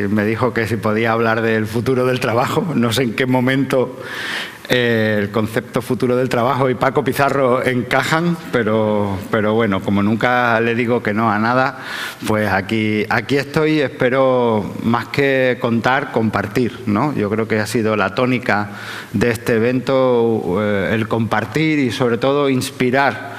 me dijo que si podía hablar del futuro del trabajo. No sé en qué momento el concepto futuro del trabajo y Paco Pizarro encajan, pero bueno, como nunca le digo que no a nada, pues aquí estoy y espero más que contar, compartir, ¿no? Yo creo que ha sido la tónica de este evento, el compartir y sobre todo inspirar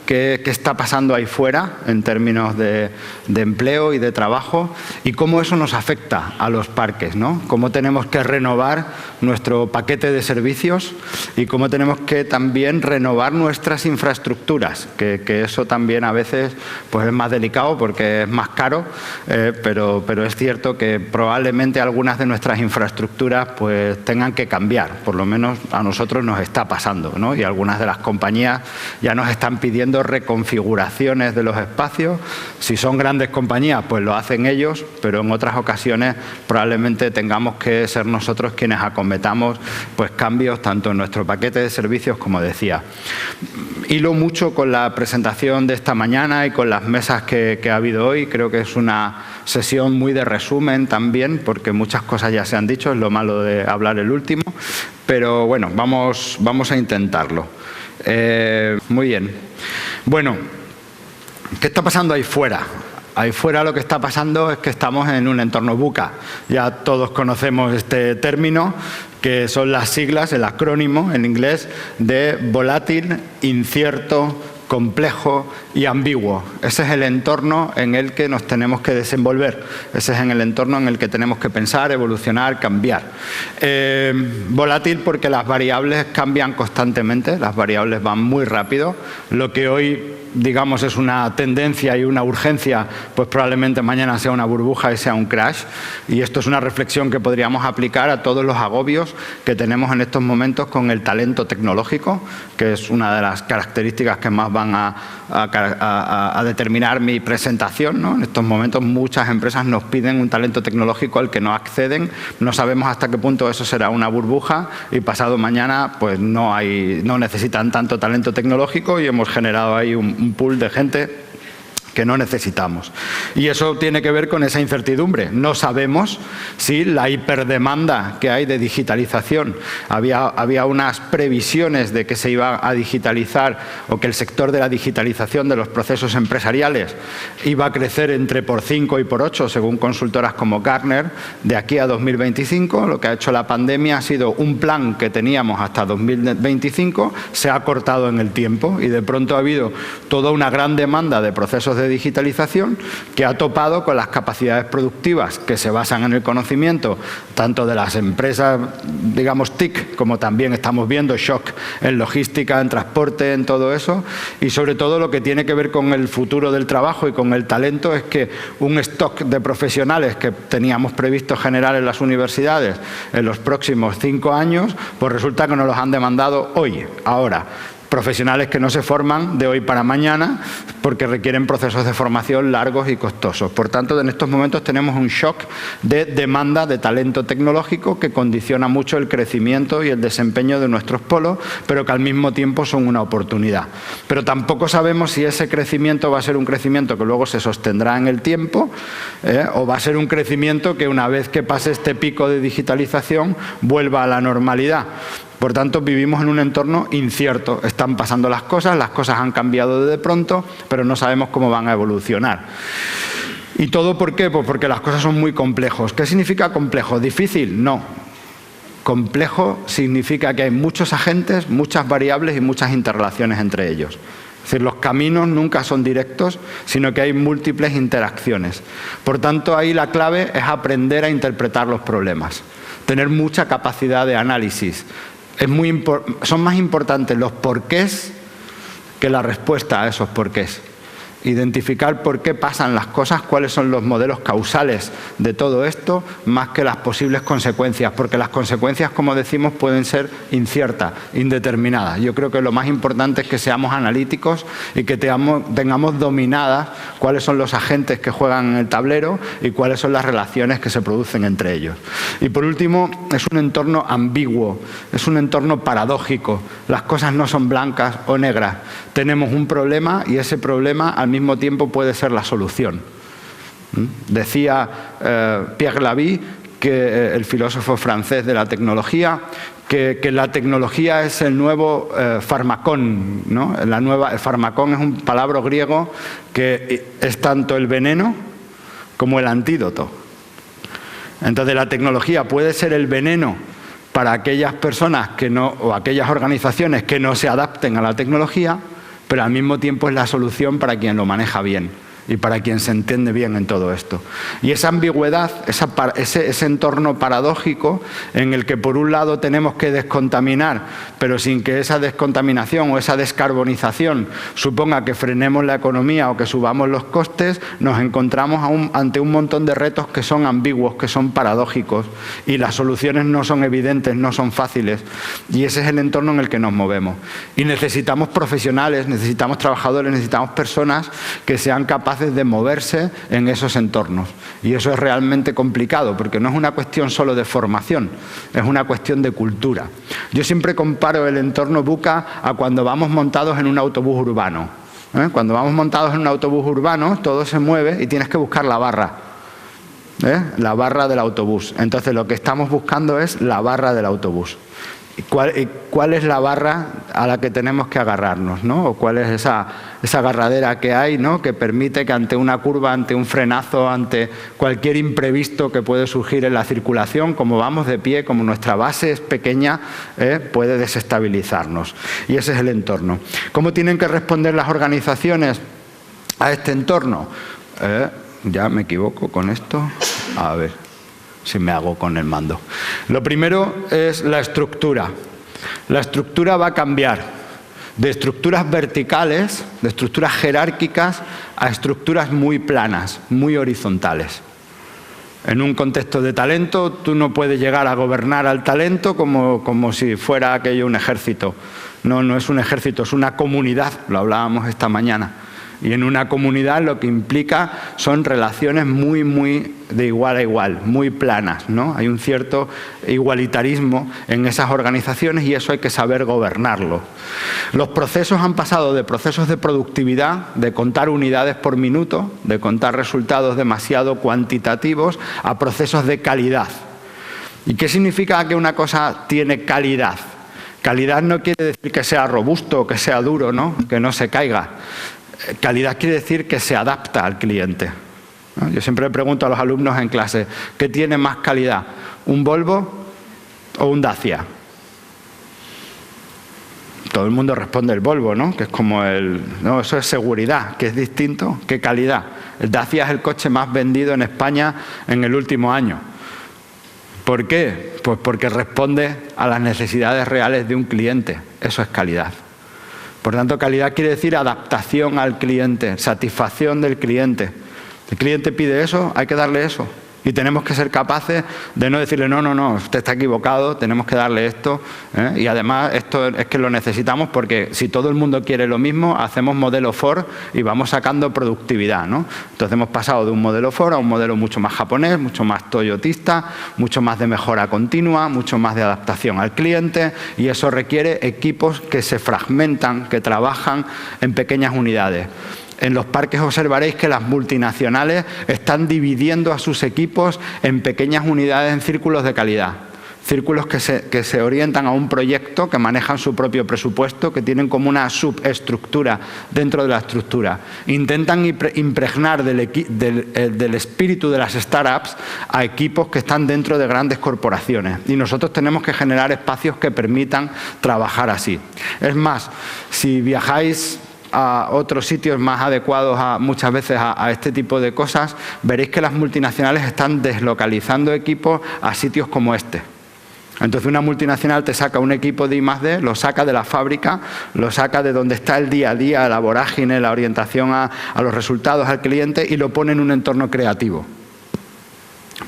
qué está pasando ahí fuera en términos de empleo y de trabajo y cómo eso nos afecta a los parques, ¿no? Cómo tenemos que renovar nuestro paquete de servicios y cómo tenemos que también renovar nuestras infraestructuras, que eso también a veces pues es más delicado porque es más caro, pero es cierto que probablemente algunas de nuestras infraestructuras pues tengan que cambiar, por lo menos a nosotros nos está pasando, ¿no? Y algunas de las compañías ya nos están pidiendo reconfiguraciones de los espacios. Si son grandes compañías, pues lo hacen ellos, pero en otras ocasiones probablemente tengamos que ser nosotros quienes acometamos pues cambios tanto en nuestro paquete de servicios, como decía. Hilo mucho con la presentación de esta mañana y con las mesas que ha habido hoy. Creo que es una sesión muy de resumen también, porque muchas cosas ya se han dicho, es lo malo de hablar el último, pero bueno, vamos a intentarlo. Muy bien. Bueno, ¿qué está pasando ahí fuera? Ahí fuera lo que está pasando es que estamos en un entorno VUCA. Ya todos conocemos este término, que son las siglas, el acrónimo en inglés de volátil, incierto, complejo y ambiguo. Ese es el entorno en el que nos tenemos que desenvolver. Ese es el entorno en el que tenemos que pensar, evolucionar, cambiar. Volátil porque las variables cambian constantemente, las variables van muy rápido. Lo que hoy, digamos, es una tendencia y una urgencia, pues probablemente mañana sea una burbuja y sea un crash. Y esto es una reflexión que podríamos aplicar a todos los agobios que tenemos en estos momentos con el talento tecnológico, que es una de las características que más van a determinar mi presentación, ¿no? En estos momentos muchas empresas nos piden un talento tecnológico al que no acceden. No sabemos hasta qué punto eso será una burbuja y pasado mañana pues no necesitan tanto talento tecnológico y hemos generado ahí un pool de gente que no necesitamos. Y eso tiene que ver con esa incertidumbre. No sabemos si la hiperdemanda que hay de digitalización, había unas previsiones de que se iba a digitalizar o que el sector de la digitalización de los procesos empresariales iba a crecer entre por 5 y por 8, según consultoras como Gartner, de aquí a 2025. Lo que ha hecho la pandemia ha sido un plan que teníamos hasta 2025, se ha cortado en el tiempo y de pronto ha habido toda una gran demanda de procesos de digitalización que ha topado con las capacidades productivas que se basan en el conocimiento tanto de las empresas, digamos, TIC, como también estamos viendo shock en logística, en transporte, en todo eso, y sobre todo lo que tiene que ver con el futuro del trabajo y con el talento es que un stock de profesionales que teníamos previsto generar en las universidades en los próximos 5 años, pues resulta que nos los han demandado hoy, ahora. Profesionales que no se forman de hoy para mañana porque requieren procesos de formación largos y costosos. Por tanto, en estos momentos tenemos un shock de demanda de talento tecnológico que condiciona mucho el crecimiento y el desempeño de nuestros polos, pero que al mismo tiempo son una oportunidad. Pero tampoco sabemos si ese crecimiento va a ser un crecimiento que luego se sostendrá en el tiempo o va a ser un crecimiento que una vez que pase este pico de digitalización vuelva a la normalidad. Por tanto, vivimos en un entorno incierto. Están pasando las cosas han cambiado de pronto, pero no sabemos cómo van a evolucionar. ¿Y todo por qué? Pues porque las cosas son muy complejos. ¿Qué significa complejo? ¿Difícil? No. Complejo significa que hay muchos agentes, muchas variables y muchas interrelaciones entre ellos. Es decir, los caminos nunca son directos, sino que hay múltiples interacciones. Por tanto, ahí la clave es aprender a interpretar los problemas, tener mucha capacidad de análisis. Son más importantes los porqués que la respuesta a esos porqués. Identificar por qué pasan las cosas, cuáles son los modelos causales de todo esto, más que las posibles consecuencias, porque las consecuencias, como decimos, pueden ser inciertas, indeterminadas. Yo creo que lo más importante es que seamos analíticos y que tengamos dominadas cuáles son los agentes que juegan en el tablero y cuáles son las relaciones que se producen entre ellos. Y por último, es un entorno ambiguo, es un entorno paradójico. Las cosas no son blancas o negras. Tenemos un problema y ese problema al mismo tiempo puede ser la solución. Decía Pierre Lavie, el filósofo francés de la tecnología, que la tecnología es el nuevo farmacón, ¿no? El farmacón es un palabra griego que es tanto el veneno como el antídoto. Entonces la tecnología puede ser el veneno para aquellas personas o aquellas organizaciones que no se adapten a la tecnología, pero al mismo tiempo es la solución para quien lo maneja bien y para quien se entiende bien en todo esto. Y esa ambigüedad, ese entorno paradójico en el que por un lado tenemos que descontaminar, pero sin que esa descontaminación o esa descarbonización suponga que frenemos la economía o que subamos los costes, nos encontramos ante un montón de retos que son ambiguos, que son paradójicos, y las soluciones no son evidentes, no son fáciles. Y ese es el entorno en el que nos movemos. Y necesitamos profesionales, necesitamos trabajadores, necesitamos personas que sean capaces de moverse en esos entornos. Y eso es realmente complicado, porque no es una cuestión solo de formación, es una cuestión de cultura. Yo siempre comparo el entorno VUCA a cuando vamos montados en un autobús urbano. Cuando vamos montados en un autobús urbano, todo se mueve y tienes que buscar la barra. La barra del autobús. Entonces lo que estamos buscando es la barra del autobús. ¿Cuál es la barra a la que tenemos que agarrarnos, ¿no? O cuál es esa agarradera que hay, ¿no? Que permite que ante una curva, ante un frenazo, ante cualquier imprevisto que puede surgir en la circulación, como vamos de pie, como nuestra base es pequeña, puede desestabilizarnos. Y ese es el entorno. ¿Cómo tienen que responder las organizaciones a este entorno? Ya me equivoco con esto. A ver si me hago con el mando. Lo primero es la estructura. La estructura va a cambiar de estructuras verticales, de estructuras jerárquicas, a estructuras muy planas, muy horizontales. En un contexto de talento, tú no puedes llegar a gobernar al talento como si fuera aquello un ejército. No es un ejército, es una comunidad, lo hablábamos esta mañana. Y en una comunidad lo que implica son relaciones muy de igual a igual, muy planas, ¿no? Hay un cierto igualitarismo en esas organizaciones y eso hay que saber gobernarlo. Los procesos han pasado de procesos de productividad, de contar unidades por minuto, de contar resultados demasiado cuantitativos, a procesos de calidad. ¿Y qué significa que una cosa tiene calidad? Calidad no quiere decir que sea robusto, que sea duro, ¿no? Que no se caiga. Calidad quiere decir que se adapta al cliente. Yo siempre le pregunto a los alumnos en clase, ¿qué tiene más calidad? ¿Un Volvo o un Dacia? Todo el mundo responde el Volvo, ¿no? Que es como no, eso es seguridad, que es distinto. ¿Qué calidad? El Dacia es el coche más vendido en España en el último año. ¿Por qué? Pues porque responde a las necesidades reales de un cliente. Eso es calidad. Por tanto, calidad quiere decir adaptación al cliente, satisfacción del cliente. El cliente pide eso, hay que darle eso. Y tenemos que ser capaces de no decirle, no, usted está equivocado, tenemos que darle esto. Y además, esto es que lo necesitamos porque si todo el mundo quiere lo mismo, hacemos modelo Ford y vamos sacando productividad, ¿no? Entonces hemos pasado de un modelo Ford a un modelo mucho más japonés, mucho más toyotista, mucho más de mejora continua, mucho más de adaptación al cliente, y eso requiere equipos que se fragmentan, que trabajan en pequeñas unidades. En los parques observaréis que las multinacionales están dividiendo a sus equipos en pequeñas unidades en círculos de calidad. Círculos que se orientan a un proyecto, que manejan su propio presupuesto, que tienen como una subestructura dentro de la estructura. Intentan impregnar del espíritu de las startups a equipos que están dentro de grandes corporaciones. Y nosotros tenemos que generar espacios que permitan trabajar así. Es más, si viajáis a otros sitios más adecuados muchas veces a este tipo de cosas, veréis que las multinacionales están deslocalizando equipos a sitios como este. Entonces una multinacional te saca un equipo de I+D, lo saca de la fábrica, lo saca de donde está el día a día, la vorágine, la orientación a los resultados al cliente, y lo pone en un entorno creativo,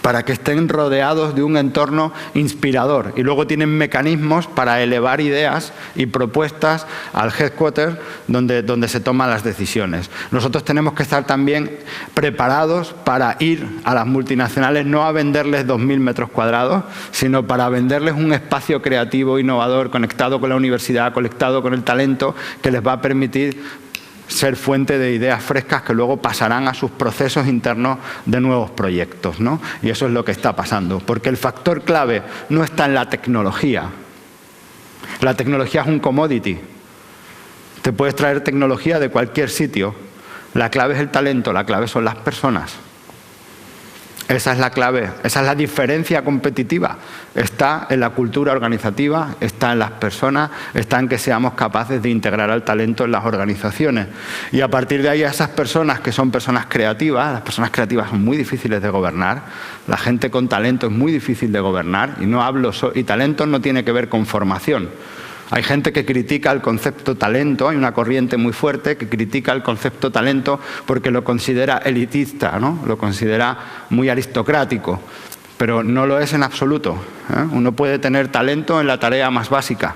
para que estén rodeados de un entorno inspirador. Y luego tienen mecanismos para elevar ideas y propuestas al headquarter donde se toman las decisiones. Nosotros tenemos que estar también preparados para ir a las multinacionales, no a venderles 2.000 metros cuadrados, sino para venderles un espacio creativo, innovador, conectado con la universidad, conectado con el talento, que les va a permitir ser fuente de ideas frescas que luego pasarán a sus procesos internos de nuevos proyectos, ¿no? Y eso es lo que está pasando, porque el factor clave no está en la tecnología. La tecnología es un commodity. Te puedes traer tecnología de cualquier sitio. La clave es el talento, la clave son las personas. Esa es la clave, esa es la diferencia competitiva. Está en la cultura organizativa, está en las personas, está en que seamos capaces de integrar al talento en las organizaciones. Y a partir de ahí, a esas personas que son personas creativas, las personas creativas son muy difíciles de gobernar, la gente con talento es muy difícil de gobernar, y talento no tiene que ver con formación. Hay gente que critica el concepto talento, hay una corriente muy fuerte que critica el concepto talento porque lo considera elitista, ¿no? Lo considera muy aristocrático, pero no lo es en absoluto, ¿eh? Uno puede tener talento en la tarea más básica,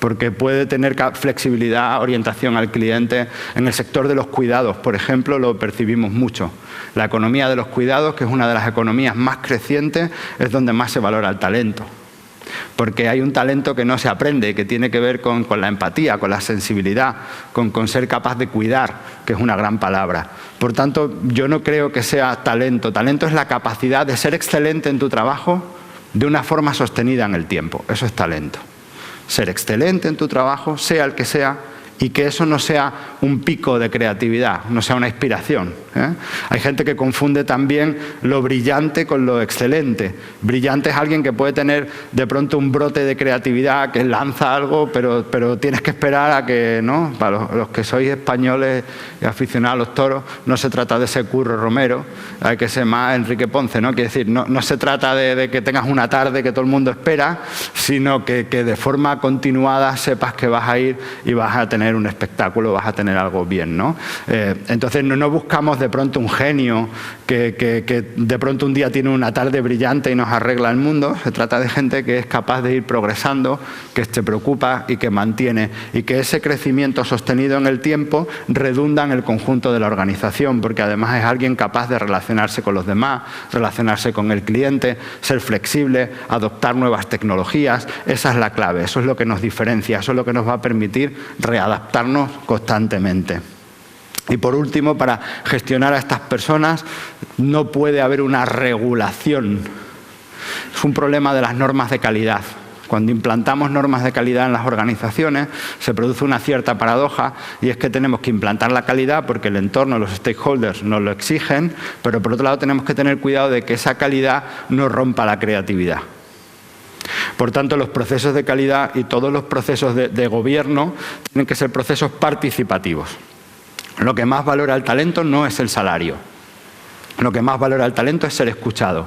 porque puede tener flexibilidad, orientación al cliente. En el sector de los cuidados, por ejemplo, lo percibimos mucho. La economía de los cuidados, que es una de las economías más crecientes, es donde más se valora el talento. Porque hay un talento que no se aprende, que tiene que ver con la empatía, con la sensibilidad, con ser capaz de cuidar, que es una gran palabra. Por tanto, yo no creo que sea talento. Talento es la capacidad de ser excelente en tu trabajo de una forma sostenida en el tiempo. Eso es talento. Ser excelente en tu trabajo, sea el que sea, y que eso no sea un pico de creatividad, no sea una inspiración, ¿eh? Hay gente que confunde también lo brillante con lo excelente. Brillante es alguien que puede tener de pronto un brote de creatividad, que lanza algo, pero tienes que esperar a que, ¿no? Para los que sois españoles y aficionados a los toros, no se trata de ser Curro Romero, hay que ser más Enrique Ponce, ¿no? Quiere decir, no se trata de que tengas una tarde que todo el mundo espera, sino que de forma continuada sepas que vas a ir y vas a tener un espectáculo, vas a tener algo bien, ¿no? Entonces no buscamos de pronto un genio que de pronto un día tiene una tarde brillante y nos arregla el mundo. Se trata de gente que es capaz de ir progresando, que se preocupa y que mantiene, y que ese crecimiento sostenido en el tiempo redunda en el conjunto de la organización, porque además es alguien capaz de relacionarse con los demás, relacionarse con el cliente, ser flexible, adoptar nuevas tecnologías. Esa es la clave, eso es lo que nos diferencia, eso es lo que nos va a permitir readaptarnos constantemente. Y por último, para gestionar a estas personas no puede haber una regulación. Es un problema de las normas de calidad. Cuando implantamos normas de calidad en las organizaciones se produce una cierta paradoja, y es que tenemos que implantar la calidad porque el entorno, los stakeholders nos lo exigen, pero por otro lado tenemos que tener cuidado de que esa calidad no rompa la creatividad. Por tanto, los procesos de calidad y todos los procesos de gobierno tienen que ser procesos participativos. Lo que más valora el talento no es el salario. Lo que más valora el talento es ser escuchado.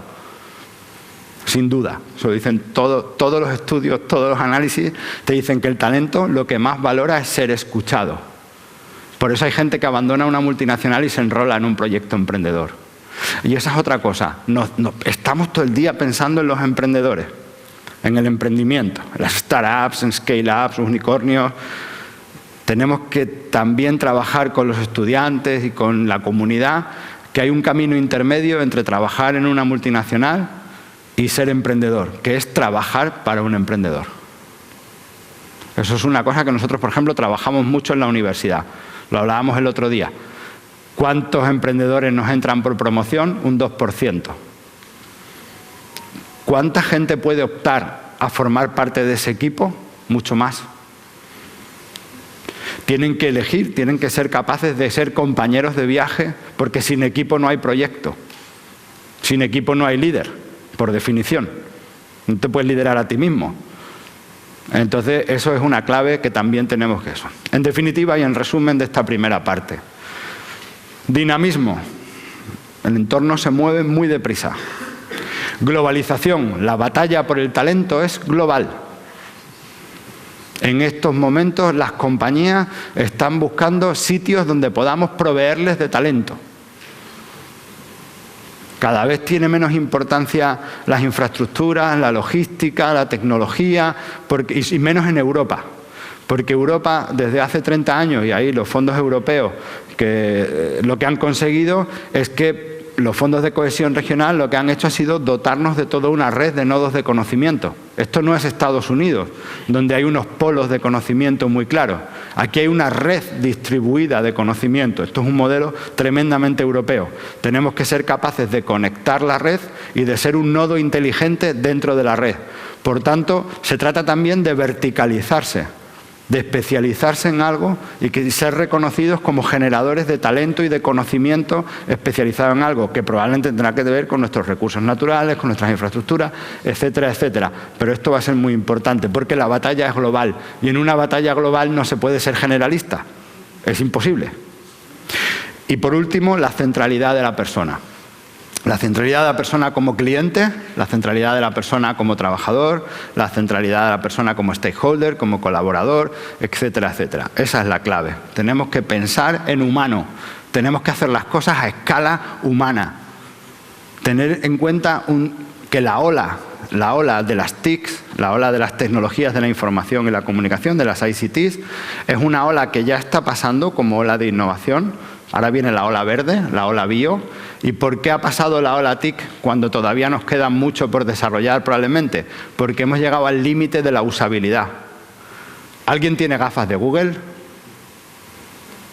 Sin duda. Eso lo dicen todos los estudios, todos los análisis, te dicen que el talento lo que más valora es ser escuchado. Por eso hay gente que abandona una multinacional y se enrola en un proyecto emprendedor. Y esa es otra cosa. Estamos todo el día pensando en los emprendedores, en el emprendimiento, en las startups, en scale-ups, unicornios. Tenemos que también trabajar con los estudiantes y con la comunidad, que hay un camino intermedio entre trabajar en una multinacional y ser emprendedor, que es trabajar para un emprendedor. Eso es una cosa que nosotros, por ejemplo, trabajamos mucho en la universidad. Lo hablábamos el otro día. ¿Cuántos emprendedores nos entran por promoción? Un 2%. ¿Cuánta gente puede optar a formar parte de ese equipo? Mucho más. Tienen que elegir, tienen que ser capaces de ser compañeros de viaje, porque sin equipo no hay proyecto. Sin equipo no hay líder, por definición. No te puedes liderar a ti mismo. Entonces, eso es una clave que también tenemos que eso. En definitiva y en resumen de esta primera parte. Dinamismo. El entorno se mueve muy deprisa. Globalización. La batalla por el talento es global. En estos momentos las compañías están buscando sitios donde podamos proveerles de talento. Cada vez tiene menos importancia las infraestructuras, la logística, la tecnología, y menos en Europa. Porque Europa, desde hace 30 años, y ahí los fondos europeos, que lo que han conseguido es que los fondos de cohesión regional lo que han hecho ha sido dotarnos de toda una red de nodos de conocimiento. Esto no es Estados Unidos, donde hay unos polos de conocimiento muy claros. Aquí hay una red distribuida de conocimiento. Esto es un modelo tremendamente europeo. Tenemos que ser capaces de conectar la red y de ser un nodo inteligente dentro de la red. Por tanto, se trata también de verticalizarse, de especializarse en algo y que ser reconocidos como generadores de talento y de conocimiento especializado en algo que probablemente tendrá que ver con nuestros recursos naturales, con nuestras infraestructuras, etcétera, etcétera. Pero esto va a ser muy importante porque la batalla es global y en una batalla global no se puede ser generalista. Es imposible. Y por último, la centralidad de la persona. La centralidad de la persona como cliente, la centralidad de la persona como trabajador, la centralidad de la persona como stakeholder, como colaborador, etcétera, etcétera. Esa es la clave. Tenemos que pensar en humano. Tenemos que hacer las cosas a escala humana. Tener en cuenta que la ola de las TICs, la ola de las tecnologías de la información y la comunicación, de las ICTs, es una ola que ya está pasando como ola de innovación. Ahora viene la ola verde, la ola bio. ¿Y por qué ha pasado la ola TIC cuando todavía nos queda mucho por desarrollar probablemente? Porque hemos llegado al límite de la usabilidad. ¿Alguien tiene gafas de Google?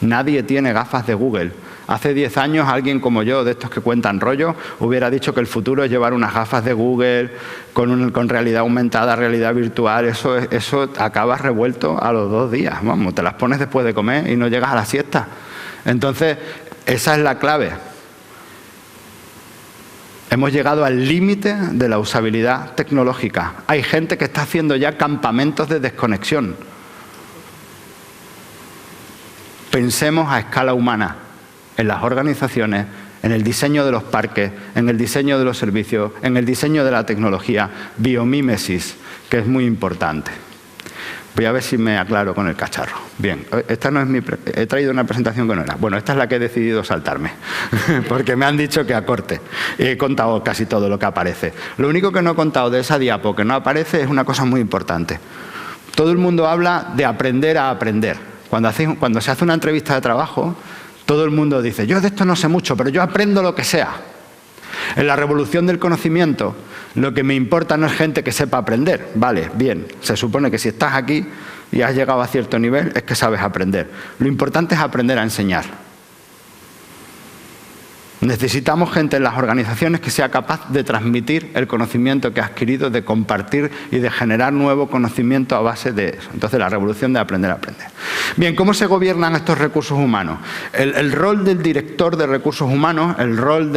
Nadie tiene gafas de Google. Hace 10 años alguien como yo, de estos que cuentan rollo, hubiera dicho que el futuro es llevar unas gafas de Google con realidad aumentada, realidad virtual. Eso acabas revuelto a los 2 días. Vamos, te las pones después de comer y no llegas a la siesta. Entonces, esa es la clave. Hemos llegado al límite de la usabilidad tecnológica. Hay gente que está haciendo ya campamentos de desconexión. Pensemos a escala humana, en las organizaciones, en el diseño de los parques, en el diseño de los servicios, en el diseño de la tecnología, biomímesis, que es muy importante. Voy a ver si me aclaro con el cacharro. Bien, esta no es he traído una presentación que no era. Bueno, esta es la que he decidido saltarme, porque me han dicho que acorte. He contado casi todo lo que aparece. Lo único que no he contado de esa diapo que no aparece es una cosa muy importante. Todo el mundo habla de aprender a aprender. Cuando se hace una entrevista de trabajo, todo el mundo dice, yo de esto no sé mucho, pero yo aprendo lo que sea. En la revolución del conocimiento, lo que me importa no es gente que sepa aprender. Vale, bien, se supone que si estás aquí y has llegado a cierto nivel es que sabes aprender. Lo importante es aprender a enseñar. Necesitamos gente en las organizaciones que sea capaz de transmitir el conocimiento que ha adquirido, de compartir y de generar nuevo conocimiento a base de eso. Entonces, la revolución de aprender a aprender. Bien, ¿cómo se gobiernan estos recursos humanos? El rol del director de recursos humanos, el rol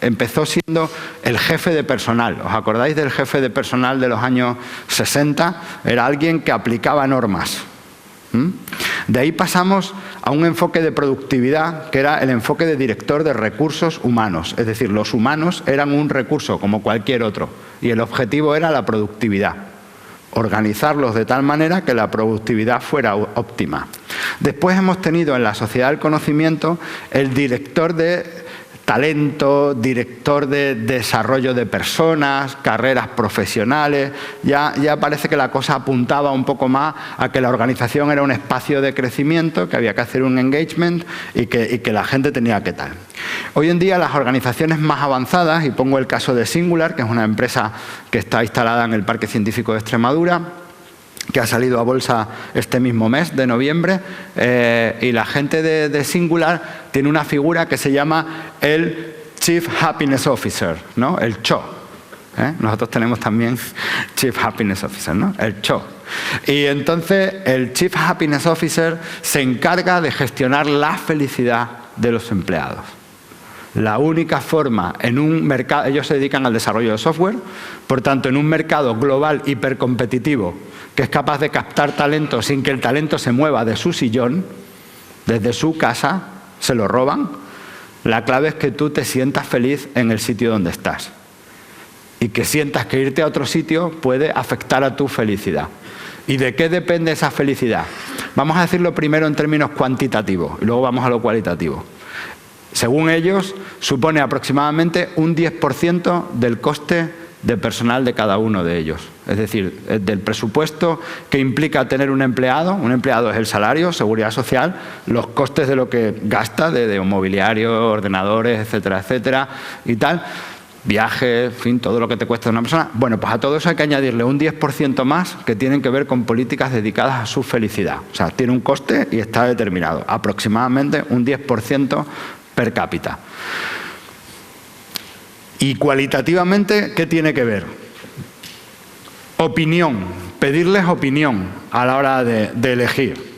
empezó siendo el jefe de personal. ¿Os acordáis del jefe de personal de los años 60? Era alguien que aplicaba normas. De ahí pasamos a un enfoque de productividad que era el enfoque de director de recursos humanos. Es decir, los humanos eran un recurso como cualquier otro y el objetivo era la productividad. Organizarlos de tal manera que la productividad fuera óptima. Después hemos tenido en la sociedad del conocimiento el director de talento, director de desarrollo de personas, carreras profesionales. Ya parece que la cosa apuntaba un poco más a que la organización era un espacio de crecimiento, que había que hacer un engagement y que la gente tenía que tal. Hoy en día las organizaciones más avanzadas, y pongo el caso de Singular, que es una empresa que está instalada en el Parque Científico de Extremadura, que ha salido a bolsa este mismo mes de noviembre, y la gente de Singular tiene una figura que se llama el Chief Happiness Officer, ¿no? El CHO. Nosotros tenemos también Chief Happiness Officer, ¿no? El CHO. Y entonces el Chief Happiness Officer se encarga de gestionar la felicidad de los empleados. La única forma en un mercado, ellos se dedican al desarrollo de software, por tanto en un mercado global hipercompetitivo que es capaz de captar talento sin que el talento se mueva de su sillón, desde su casa, se lo roban. La clave es que tú te sientas feliz en el sitio donde estás y que sientas que irte a otro sitio puede afectar a tu felicidad. ¿Y de qué depende esa felicidad? Vamos a decirlo primero en términos cuantitativos y luego vamos a lo cualitativo. Según ellos, supone aproximadamente un 10% del coste de personal de cada uno de ellos. Es decir, del presupuesto que implica tener un empleado es el salario, seguridad social, los costes de lo que gasta, de mobiliario, ordenadores, etcétera, etcétera, y tal. viajes, en fin, todo lo que te cuesta una persona. Bueno, pues a todo eso hay que añadirle un 10% más que tienen que ver con políticas dedicadas a su felicidad. O sea, tiene un coste y está determinado. Aproximadamente un 10% per cápita. Y cualitativamente, ¿qué tiene que ver? Opinión. Pedirles opinión a la hora de elegir.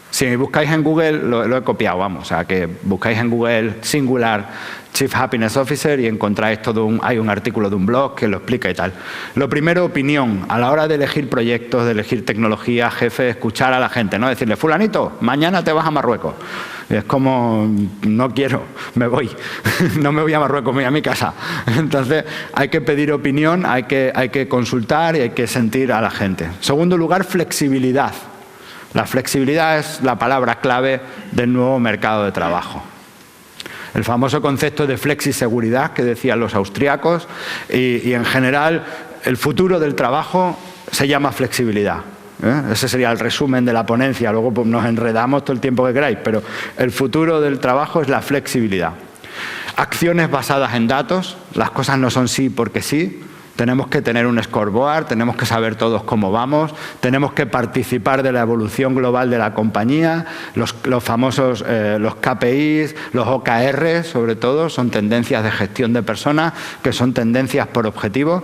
Si buscáis en Google, lo he copiado, vamos, o sea, que buscáis en Google singular Chief Happiness Officer y encontráis hay un artículo de un blog que lo explica y tal. Lo primero, opinión. A la hora de elegir proyectos, de elegir tecnología, jefe, escuchar a la gente, ¿no? Decirle, fulanito, mañana te vas a Marruecos. Y es como, no quiero, me voy. No me voy a Marruecos, me voy a mi casa. Entonces, hay que pedir opinión, hay que consultar y hay que sentir a la gente. Segundo lugar, flexibilidad. La flexibilidad es la palabra clave del nuevo mercado de trabajo. El famoso concepto de flexiseguridad que decían los austriacos y en general el futuro del trabajo se llama flexibilidad. Ese sería el resumen de la ponencia, luego pues, nos enredamos todo el tiempo que queráis, pero el futuro del trabajo es la flexibilidad. Acciones basadas en datos, las cosas no son sí porque sí. Tenemos que tener un scoreboard, tenemos que saber todos cómo vamos, tenemos que participar de la evolución global de la compañía, los famosos los KPIs, los OKR, sobre todo, son tendencias de gestión de personas, que son tendencias por objetivos.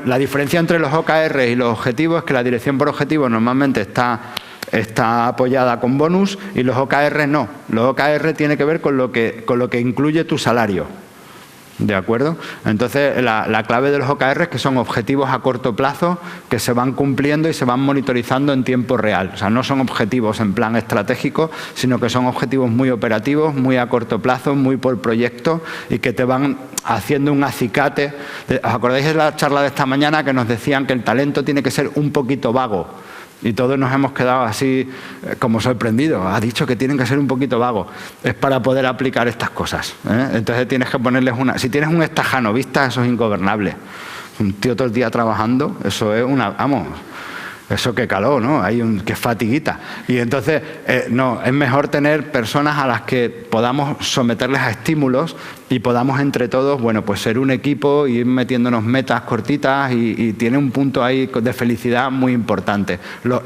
La diferencia entre los OKR y los objetivos es que la dirección por objetivos normalmente está apoyada con bonus y los OKR no. Los OKR tienen que ver con lo que incluye tu salario. ¿De acuerdo? Entonces, la clave de los OKR es que son objetivos a corto plazo que se van cumpliendo y se van monitorizando en tiempo real. O sea, no son objetivos en plan estratégico, sino que son objetivos muy operativos, muy a corto plazo, muy por proyecto y que te van haciendo un acicate. ¿Os acordáis de la charla de esta mañana que nos decían que el talento tiene que ser un poquito vago? Y todos nos hemos quedado así como sorprendidos. Ha dicho que tienen que ser un poquito vagos. Es para poder aplicar estas cosas. Entonces tienes que ponerles una... Si tienes un estajanovista, eso es ingobernable. Un tío todo el día trabajando, eso es una... Vamos, eso que calor, ¿no? Que fatiguita. Y entonces, no, es mejor tener personas a las que podamos someterles a estímulos y podamos entre todos, bueno, pues ser un equipo y ir metiéndonos metas cortitas y tiene un punto ahí de felicidad muy importante. Los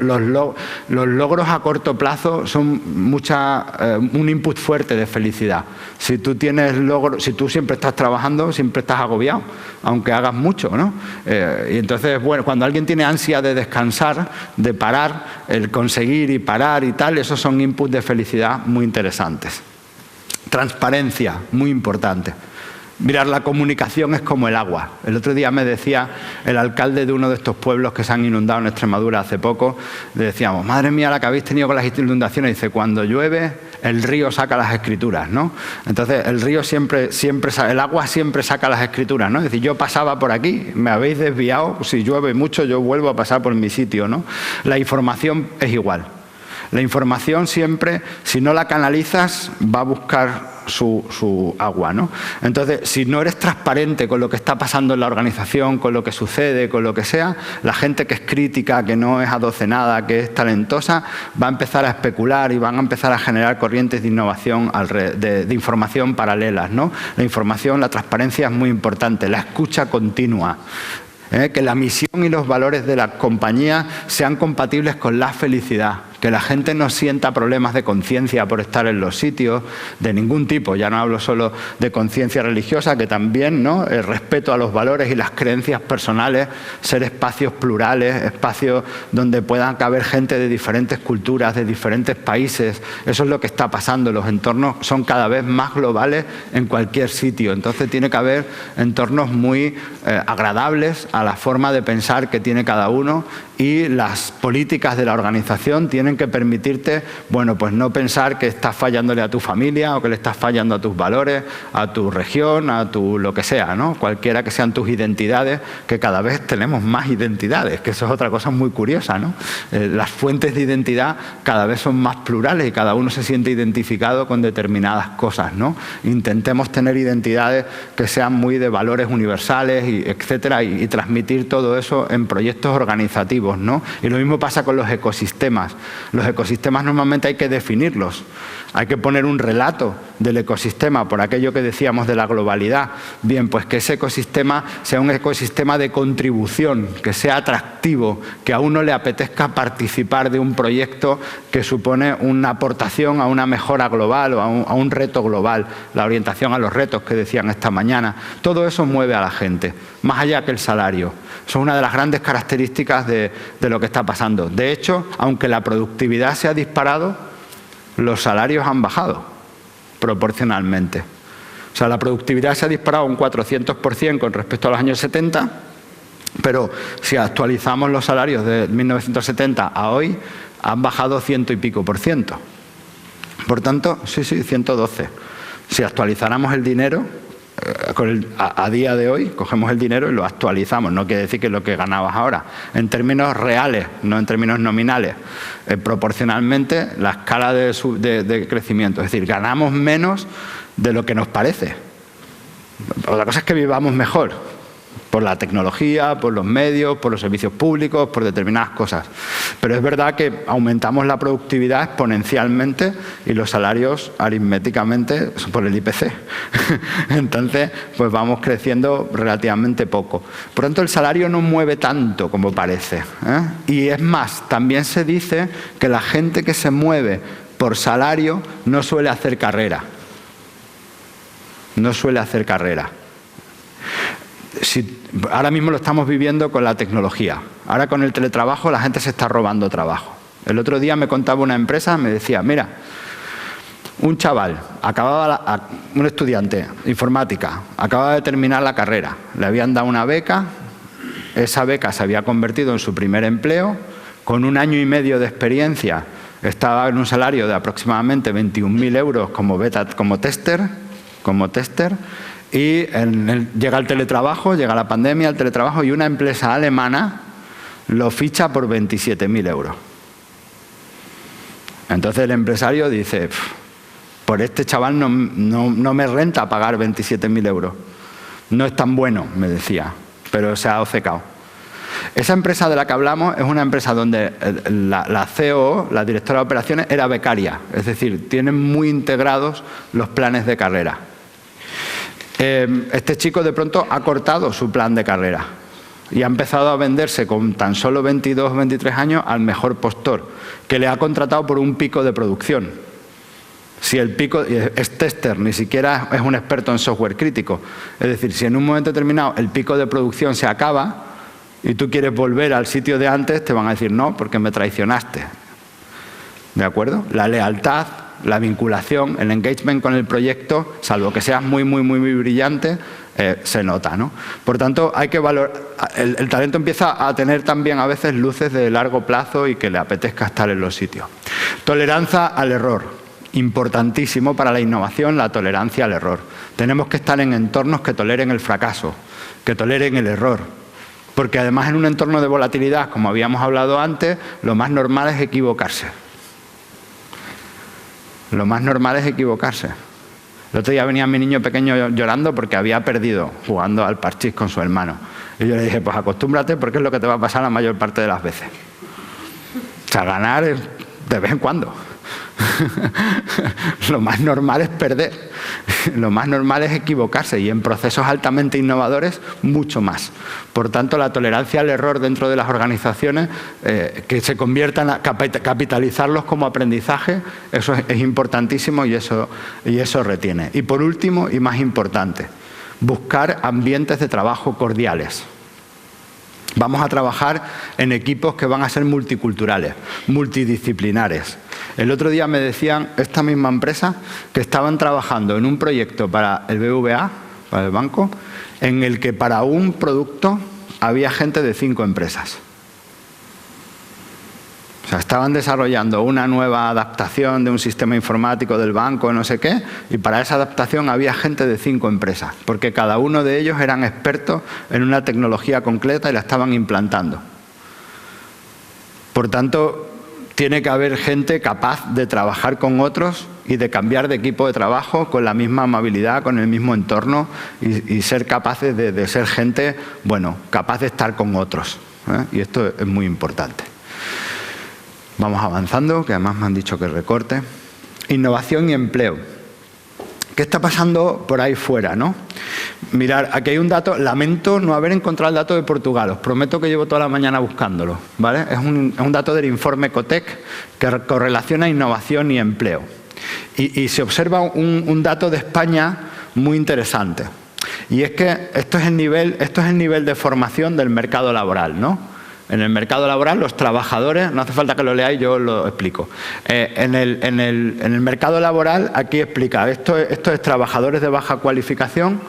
logros a corto plazo son un input fuerte de felicidad. Si tú si tú siempre estás trabajando, siempre estás agobiado, aunque hagas mucho, ¿no? Y entonces, bueno, cuando alguien tiene ansia de descansar, de parar, el conseguir y parar y tal, esos son inputs de felicidad muy interesantes. Transparencia, muy importante. Mirad, la comunicación es como el agua. El otro día me decía el alcalde de uno de estos pueblos que se han inundado en Extremadura hace poco, le decíamos, madre mía la que habéis tenido con las inundaciones. Dice, cuando llueve el río saca las escrituras, ¿no? Entonces el río el agua siempre saca las escrituras, ¿no? Es decir, yo pasaba por aquí, me habéis desviado, si llueve mucho yo vuelvo a pasar por mi sitio, ¿no? La información es igual. La información siempre, si no la canalizas, va a buscar su agua, ¿no? Entonces, si no eres transparente con lo que está pasando en la organización, con lo que sucede, con lo que sea, la gente que es crítica, que no es adocenada, que es talentosa, va a empezar a especular y van a empezar a generar corrientes de innovación, de información paralelas, ¿no? La información, la transparencia es muy importante, la escucha continua. Que la misión y los valores de la compañía sean compatibles con la felicidad, que la gente no sienta problemas de conciencia por estar en los sitios de ningún tipo, ya no hablo solo de conciencia religiosa, que también, ¿no? El respeto a los valores y las creencias personales, ser espacios plurales, espacios donde puedan caber gente de diferentes culturas, de diferentes países. Eso es lo que está pasando, los entornos son cada vez más globales en cualquier sitio, entonces tiene que haber entornos muy agradables a la forma de pensar que tiene cada uno y las políticas de la organización tienen que permitirte, bueno, pues no pensar que estás fallándole a tu familia o que le estás fallando a tus valores, a tu región, a tu lo que sea, ¿no? Cualquiera que sean tus identidades, que cada vez tenemos más identidades, que eso es otra cosa muy curiosa, ¿no? Las fuentes de identidad cada vez son más plurales y cada uno se siente identificado con determinadas cosas, ¿no? Intentemos tener identidades que sean muy de valores universales, y etcétera, y transmitir todo eso en proyectos organizativos, ¿no? Y lo mismo pasa con los ecosistemas. Los ecosistemas normalmente hay que definirlos, hay que poner un relato del ecosistema por aquello que decíamos de la globalidad. Bien, pues que ese ecosistema sea un ecosistema de contribución, que sea atractivo, que a uno le apetezca participar de un proyecto que supone una aportación a una mejora global o a un reto global, la orientación a los retos que decían esta mañana. Todo eso mueve a la gente, más allá que el salario. Eso es una de las grandes características de lo que está pasando. De hecho, aunque la productividad se ha disparado, los salarios han bajado proporcionalmente. O sea, la productividad se ha disparado un 400% con respecto a los años 70, pero si actualizamos los salarios de 1970 a hoy, han bajado 100 y pico %. Por tanto, sí, 112. Si actualizáramos el dinero, a día de hoy, cogemos el dinero y lo actualizamos. No quiere decir que es lo que ganabas ahora. En términos reales, no en términos nominales. Proporcionalmente, la escala de crecimiento. Es decir, ganamos menos de lo que nos parece. Otra cosa es que vivamos mejor. Por la tecnología, por los medios, por los servicios públicos, por determinadas cosas. Pero es verdad que aumentamos la productividad exponencialmente y los salarios aritméticamente por el IPC. Entonces, pues vamos creciendo relativamente poco. Por tanto, el salario no mueve tanto como parece, ¿eh? Y es más, también se dice que la gente que se mueve por salario no suele hacer carrera. No suele hacer carrera. Ahora mismo lo estamos viviendo con la tecnología. Ahora con el teletrabajo la gente se está robando trabajo. El otro día me contaba una empresa, me decía, mira, un chaval, un estudiante, informática, acababa de terminar la carrera, le habían dado una beca, esa beca se había convertido en su primer empleo, con 1 año y medio de experiencia estaba en un salario de aproximadamente 21.000 euros como tester, y llega el teletrabajo, llega la pandemia, el teletrabajo, y una empresa alemana lo ficha por 27.000 euros. Entonces el empresario dice, por este chaval no me renta pagar 27.000 euros. No es tan bueno, me decía, pero se ha obcecado. Esa empresa de la que hablamos es una empresa donde la CEO, la directora de operaciones, era becaria. Es decir, tienen muy integrados los planes de carrera. Este chico de pronto ha cortado su plan de carrera y ha empezado a venderse con tan solo 22 o 23 años al mejor postor, que le ha contratado por un pico de producción. Si el pico es tester, ni siquiera es un experto en software crítico. Es decir, si en un momento determinado el pico de producción se acaba y tú quieres volver al sitio de antes, te van a decir no, porque me traicionaste. ¿De acuerdo? La lealtad, la vinculación, el engagement con el proyecto, salvo que seas muy brillante, se nota, ¿no? Por tanto, hay que valorar. El talento empieza a tener también a veces luces de largo plazo y que le apetezca estar en los sitios. Tolerancia al error. Importantísimo para la innovación, la tolerancia al error. Tenemos que estar en entornos que toleren el fracaso, que toleren el error. Porque además en un entorno de volatilidad, como habíamos hablado antes, lo más normal es equivocarse. Lo más normal es equivocarse. El otro día venía mi niño pequeño llorando porque había perdido jugando al parchís con su hermano. Y yo le dije, pues acostúmbrate porque es lo que te va a pasar la mayor parte de las veces. O sea, ganar es de vez en cuando. Lo más normal es perder. Lo más normal es equivocarse y en procesos altamente innovadores mucho más. Por tanto, la tolerancia al error dentro de las organizaciones, que se conviertan a capitalizarlos como aprendizaje, eso es importantísimo y eso retiene. Y por último, y más importante, buscar ambientes de trabajo cordiales. Vamos a trabajar en equipos que van a ser multiculturales, multidisciplinares. El otro día me decían, esta misma empresa, que estaban trabajando en un proyecto para el BBVA, para el banco, en el que para un producto había gente de 5 empresas. O sea, estaban desarrollando una nueva adaptación de un sistema informático del banco, no sé qué, y para esa adaptación había gente de 5 empresas, porque cada uno de ellos eran expertos en una tecnología concreta y la estaban implantando. Por tanto, tiene que haber gente capaz de trabajar con otros y de cambiar de equipo de trabajo con la misma amabilidad, con el mismo entorno y ser capaces de ser gente, bueno, capaz de estar con otros, ¿eh? Y esto es muy importante. Vamos avanzando, que además me han dicho que recorte. Innovación y empleo. ¿Qué está pasando por ahí fuera, no? Mirad, aquí hay un dato, lamento no haber encontrado el dato de Portugal, os prometo que llevo toda la mañana buscándolo, ¿vale? Es un dato del informe Cotec que correlaciona innovación y empleo. Y se observa un dato de España muy interesante. Y es que esto es el nivel de formación del mercado laboral, ¿no? En el mercado laboral, los trabajadores, no hace falta que lo leáis, yo os lo explico. En el mercado laboral, aquí explica, esto es trabajadores de baja cualificación,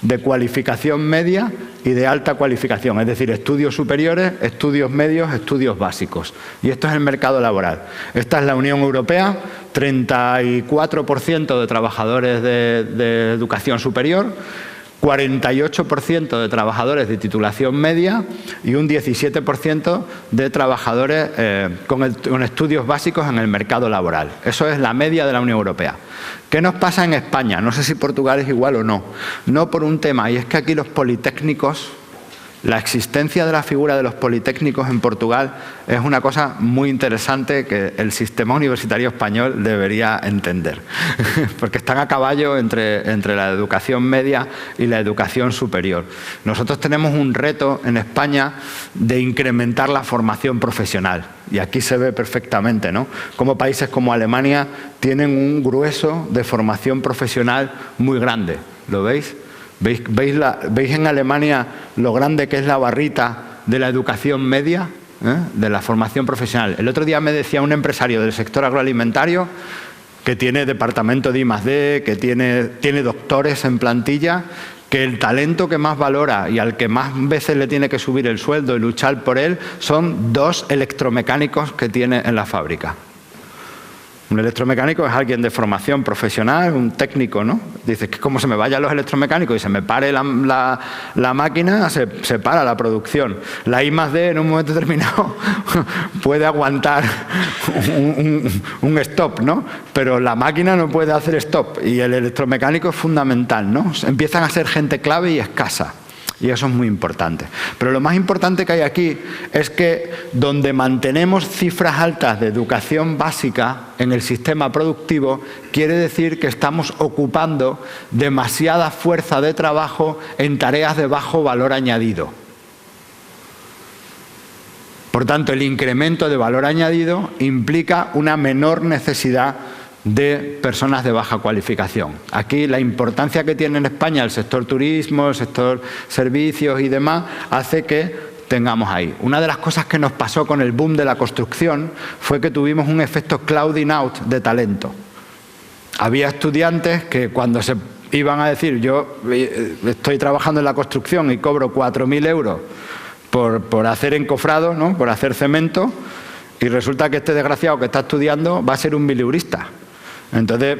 de cualificación media y de alta cualificación, es decir, estudios superiores, estudios medios, estudios básicos. Y esto es el mercado laboral. Esta es la Unión Europea, 34% de trabajadores de educación superior, 48% de trabajadores de titulación media y un 17% de trabajadores con estudios básicos en el mercado laboral. Eso es la media de la Unión Europea. ¿Qué nos pasa en España? No sé si Portugal es igual o no. No por un tema, y es que aquí los politécnicos, la existencia de la figura de los politécnicos en Portugal es una cosa muy interesante que el sistema universitario español debería entender, porque están a caballo entre la educación media y la educación superior. Nosotros tenemos un reto en España de incrementar la formación profesional, y aquí se ve perfectamente, ¿no? Como países como Alemania tienen un grueso de formación profesional muy grande, ¿lo veis? ¿Veis en Alemania lo grande que es la barrita de la educación media, de la formación profesional? El otro día me decía un empresario del sector agroalimentario que tiene departamento de I+D, que tiene doctores en plantilla, que el talento que más valora y al que más veces le tiene que subir el sueldo y luchar por él son 2 electromecánicos que tiene en la fábrica. Un electromecánico es alguien de formación profesional, un técnico, ¿no? Dices que como se me vayan los electromecánicos y se me pare la máquina, se para la producción. La I+D en un momento determinado puede aguantar un stop, ¿no? Pero la máquina no puede hacer stop y el electromecánico es fundamental, ¿no? Empiezan a ser gente clave y escasa. Y eso es muy importante. Pero lo más importante que hay aquí es que donde mantenemos cifras altas de educación básica en el sistema productivo, quiere decir que estamos ocupando demasiada fuerza de trabajo en tareas de bajo valor añadido. Por tanto, el incremento de valor añadido implica una menor necesidad de personas de baja cualificación. Aquí la importancia que tiene en España el sector turismo, el sector servicios y demás, hace que tengamos ahí. Una de las cosas que nos pasó con el boom de la construcción fue que tuvimos un efecto clouding out de talento. Había estudiantes que cuando se iban a decir yo estoy trabajando en la construcción y cobro 4.000 euros por hacer encofrado, ¿no? Por hacer cemento, y resulta que este desgraciado que está estudiando va a ser un miliurista. Entonces,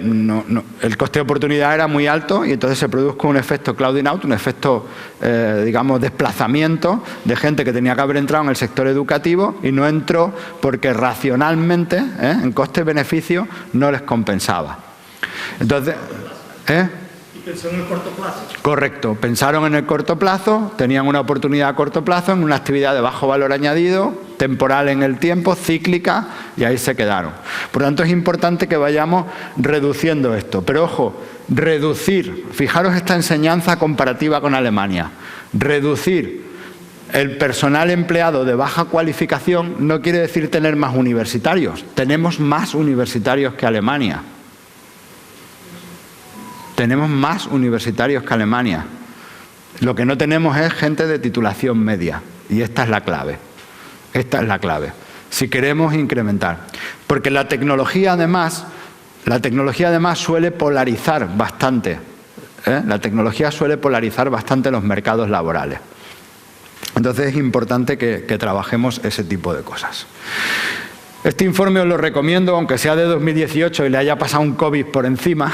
el coste de oportunidad era muy alto y entonces se produjo un efecto clouding out, un efecto, digamos, desplazamiento de gente que tenía que haber entrado en el sector educativo y no entró porque racionalmente, en coste-beneficio, no les compensaba. Entonces, ¿Y pensó en el corto plazo? Correcto, pensaron en el corto plazo, tenían una oportunidad a corto plazo en una actividad de bajo valor añadido, temporal en el tiempo, cíclica, y ahí se quedaron. Por lo tanto, es importante que vayamos reduciendo esto. Pero ojo, reducir, fijaros esta enseñanza comparativa con Alemania, reducir el personal empleado de baja cualificación no quiere decir tener más universitarios. Tenemos más universitarios que Alemania. Tenemos más universitarios que Alemania. Lo que no tenemos es gente de titulación media. Y esta es la clave. Esta es la clave. Si queremos incrementar. Porque la tecnología además suele polarizar bastante. La tecnología suele polarizar bastante los mercados laborales. Entonces es importante que trabajemos ese tipo de cosas. Este informe os lo recomiendo, aunque sea de 2018 y le haya pasado un COVID por encima.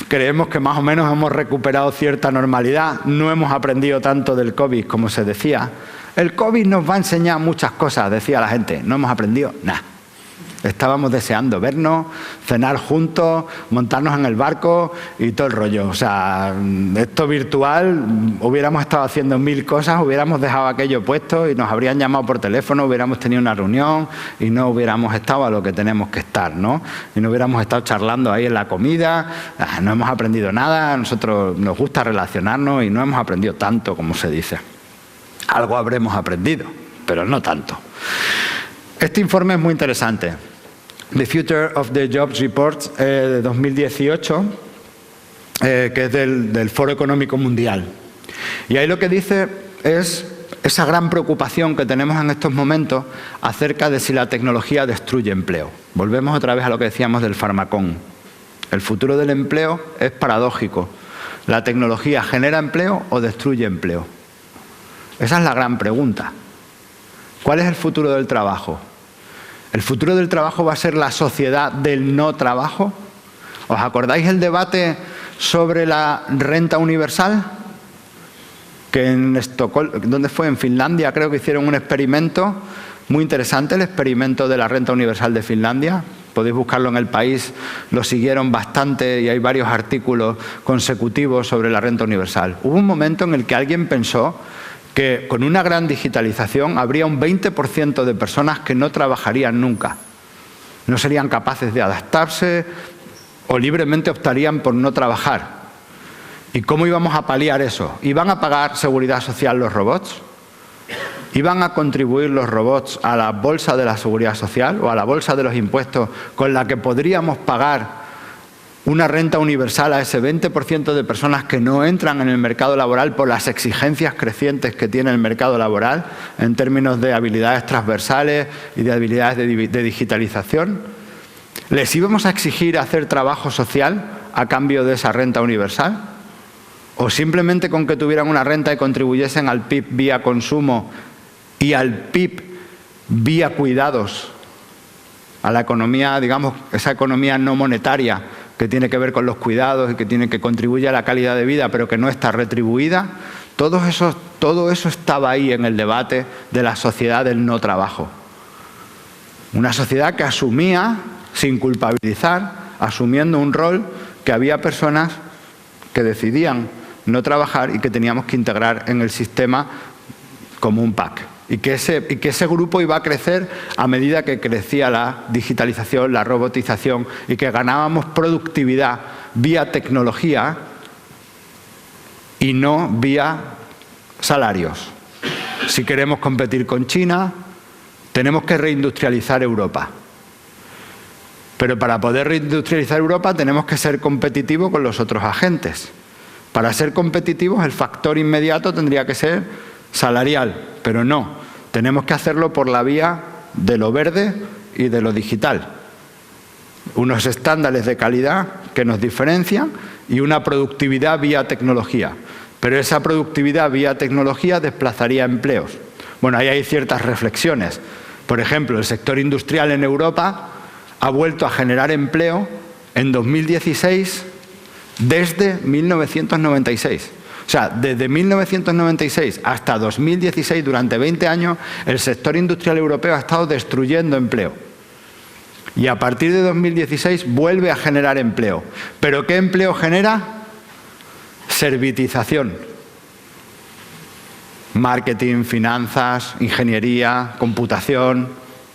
Creemos que más o menos hemos recuperado cierta normalidad. No hemos aprendido tanto del COVID como se decía. El COVID nos va a enseñar muchas cosas, decía la gente. No hemos aprendido nada. Estábamos deseando vernos, cenar juntos, montarnos en el barco y todo el rollo. O sea, esto virtual, hubiéramos estado haciendo 1000 cosas, hubiéramos dejado aquello puesto y nos habrían llamado por teléfono, hubiéramos tenido una reunión y no hubiéramos estado a lo que tenemos que estar, ¿no? Y no hubiéramos estado charlando ahí en la comida, no hemos aprendido nada, a nosotros nos gusta relacionarnos y no hemos aprendido tanto como se dice. Algo habremos aprendido, pero no tanto. Este informe es muy interesante. The Future of the Jobs Report de 2018, que es del Foro Económico Mundial. Y ahí lo que dice es esa gran preocupación que tenemos en estos momentos acerca de si la tecnología destruye empleo. Volvemos otra vez a lo que decíamos del farmacón. El futuro del empleo es paradójico. ¿La tecnología genera empleo o destruye empleo? Esa es la gran pregunta. ¿Cuál es el futuro del trabajo? ¿El futuro del trabajo va a ser la sociedad del no trabajo? ¿Os acordáis el debate sobre la renta universal? Que en Estocolmo, ¿dónde fue? En Finlandia creo que hicieron un experimento muy interesante, el experimento de la renta universal de Finlandia. Podéis buscarlo en El País, lo siguieron bastante y hay varios artículos consecutivos sobre la renta universal. Hubo un momento en el que alguien pensó que con una gran digitalización habría un 20% de personas que no trabajarían nunca. No serían capaces de adaptarse o libremente optarían por no trabajar. ¿Y cómo íbamos a paliar eso? ¿Iban a pagar seguridad social los robots? ¿Iban a contribuir los robots a la bolsa de la seguridad social o a la bolsa de los impuestos con la que podríamos pagar una renta universal a ese 20% de personas que no entran en el mercado laboral por las exigencias crecientes que tiene el mercado laboral en términos de habilidades transversales y de habilidades de digitalización? ¿Les íbamos a exigir hacer trabajo social a cambio de esa renta universal? ¿O simplemente con que tuvieran una renta y contribuyesen al PIB vía consumo y al PIB vía cuidados, a la economía, digamos, esa economía no monetaria que tiene que ver con los cuidados y que contribuye a la calidad de vida, pero que no está retribuida? Todo eso estaba ahí en el debate de la sociedad del no trabajo. Una sociedad que asumía, sin culpabilizar, asumiendo un rol que había personas que decidían no trabajar y que teníamos que integrar en el sistema como un pack. Y que ese grupo iba a crecer a medida que crecía la digitalización, la robotización y que ganábamos productividad vía tecnología y no vía salarios. Si queremos competir con China, tenemos que reindustrializar Europa. Pero para poder reindustrializar Europa tenemos que ser competitivos con los otros agentes. Para ser competitivos el factor inmediato tendría que ser salarial, pero no. Tenemos que hacerlo por la vía de lo verde y de lo digital. Unos estándares de calidad que nos diferencian y una productividad vía tecnología. Pero esa productividad vía tecnología desplazaría empleos. Bueno, ahí hay ciertas reflexiones. Por ejemplo, el sector industrial en Europa ha vuelto a generar empleo en 2016 desde 1996. O sea, desde 1996 hasta 2016, durante 20 años, el sector industrial europeo ha estado destruyendo empleo. Y a partir de 2016 vuelve a generar empleo. ¿Pero qué empleo genera? Servitización. Marketing, finanzas, ingeniería, computación.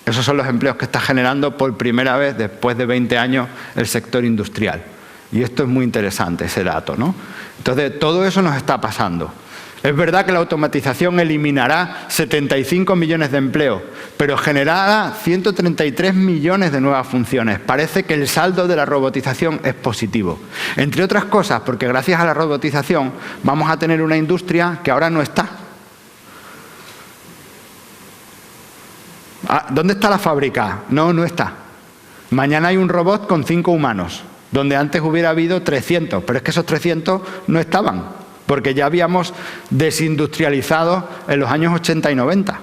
Esos son los empleos que está generando por primera vez después de 20 años el sector industrial. Y esto es muy interesante, ese dato, ¿no? Entonces, todo eso nos está pasando. Es verdad que la automatización eliminará 75 millones de empleos, pero generará 133 millones de nuevas funciones. Parece que el saldo de la robotización es positivo. Entre otras cosas, porque gracias a la robotización vamos a tener una industria que ahora no está. ¿Dónde está la fábrica? No, no está. Mañana hay un robot con 5 humanos. Donde antes hubiera habido 300, pero es que esos 300 no estaban, porque ya habíamos desindustrializado en los años 80 y 90.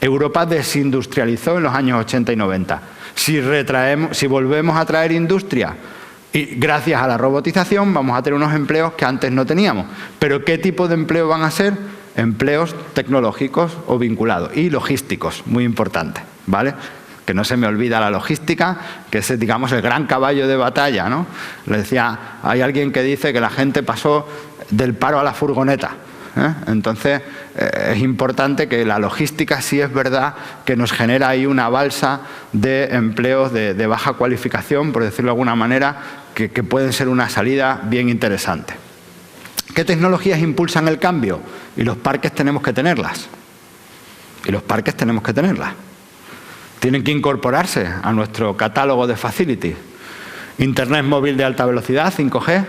Europa desindustrializó en los años 80 y 90. Si volvemos a traer industria, y gracias a la robotización, vamos a tener unos empleos que antes no teníamos. ¿Pero qué tipo de empleo van a ser? Empleos tecnológicos o vinculados, y logísticos, muy importante, ¿vale? que no se me olvida la logística, que es, digamos, el gran caballo de batalla, ¿no? Le decía, hay alguien que dice que la gente pasó del paro a la furgoneta. Entonces, es importante que la logística sí es verdad que nos genera ahí una balsa de empleos de baja cualificación, por decirlo de alguna manera, que pueden ser una salida bien interesante. ¿Qué tecnologías impulsan el cambio? Y los parques tenemos que tenerlas. Tienen que incorporarse a nuestro catálogo de facilities. Internet móvil de alta velocidad, 5G.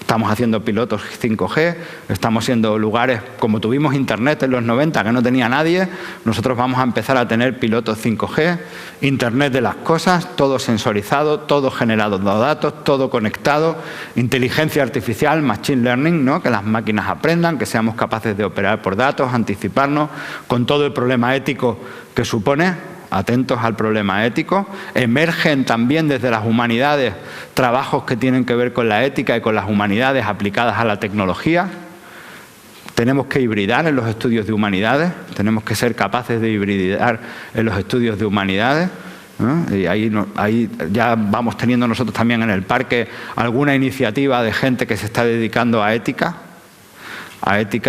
Estamos haciendo pilotos 5G, estamos siendo lugares, como tuvimos Internet en los 90, que no tenía nadie, nosotros vamos a empezar a tener pilotos 5G, Internet de las cosas, todo sensorizado, todo generado de datos, todo conectado, inteligencia artificial, machine learning, ¿no? Que las máquinas aprendan, que seamos capaces de operar por datos, anticiparnos, con todo el problema ético que supone. Atentos al problema ético. Emergen también desde las humanidades trabajos que tienen que ver con la ética y con las humanidades aplicadas a la tecnología. Tenemos que hibridar en los estudios de humanidades, tenemos que ser capaces de hibridar en los estudios de humanidades, ¿no? Y ahí ya vamos teniendo nosotros también en el parque alguna iniciativa de gente que se está dedicando a ética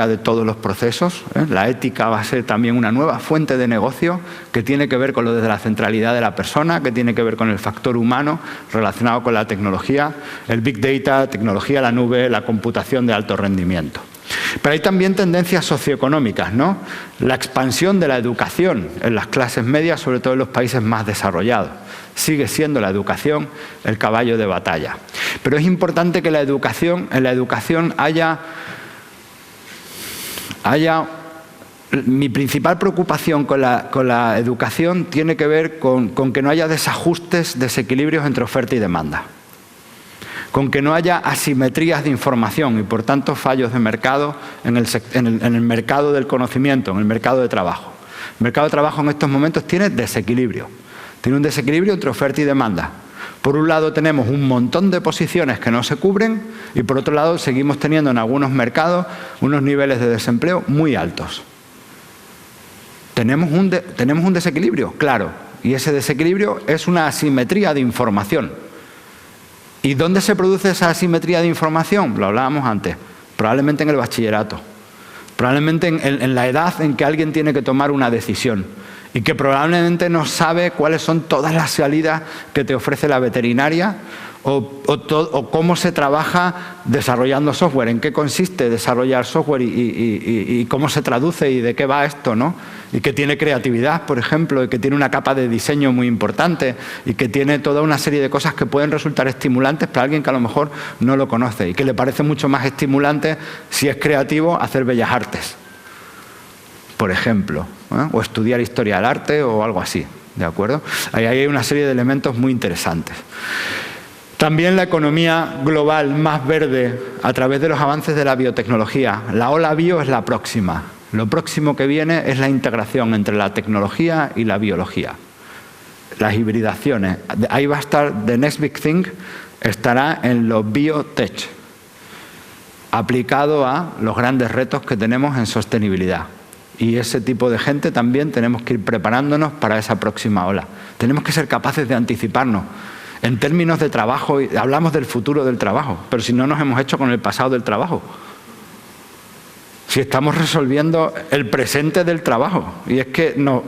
de todos los procesos. La ética va a ser también una nueva fuente de negocio que tiene que ver con lo de la centralidad de la persona, que tiene que ver con el factor humano relacionado con la tecnología, el Big Data, tecnología, la nube, la computación de alto rendimiento. Pero hay también tendencias socioeconómicas, ¿no? La expansión de la educación en las clases medias, sobre todo en los países más desarrollados. Sigue siendo la educación el caballo de batalla. Pero es importante que en la educación haya... Mi principal preocupación con la educación tiene que ver con que no haya desajustes, desequilibrios entre oferta y demanda. Con que no haya asimetrías de información y, por tanto, fallos de mercado en el mercado del conocimiento, en el mercado de trabajo. El mercado de trabajo en estos momentos tiene desequilibrio. Tiene un desequilibrio entre oferta y demanda. Por un lado tenemos un montón de posiciones que no se cubren y por otro lado seguimos teniendo en algunos mercados unos niveles de desempleo muy altos. ¿Tenemos un desequilibrio? Claro. Y ese desequilibrio es una asimetría de información. ¿Y dónde se produce esa asimetría de información? Lo hablábamos antes. Probablemente en el bachillerato. Probablemente en la edad en que alguien tiene que tomar una decisión. Y que probablemente no sabe cuáles son todas las salidas que te ofrece la veterinaria o cómo se trabaja desarrollando software, en qué consiste desarrollar software y cómo se traduce y de qué va esto, ¿no? Y que tiene creatividad, por ejemplo, y que tiene una capa de diseño muy importante y que tiene toda una serie de cosas que pueden resultar estimulantes para alguien que a lo mejor no lo conoce y que le parece mucho más estimulante, si es creativo, hacer bellas artes, por ejemplo, ¿eh? O estudiar historia del arte o algo así, ¿de acuerdo? Ahí hay una serie de elementos muy interesantes. También la economía global más verde a través de los avances de la biotecnología. La ola bio es la próxima. Lo próximo que viene es la integración entre la tecnología y la biología. Las hibridaciones. Ahí va a estar, the next big thing, estará en lo biotech, aplicado a los grandes retos que tenemos en sostenibilidad. Y ese tipo de gente también tenemos que ir preparándonos para esa próxima ola. Tenemos que ser capaces de anticiparnos. En términos de trabajo, hablamos del futuro del trabajo, pero si no nos hemos hecho con el pasado del trabajo. Si estamos resolviendo el presente del trabajo. Y es que no,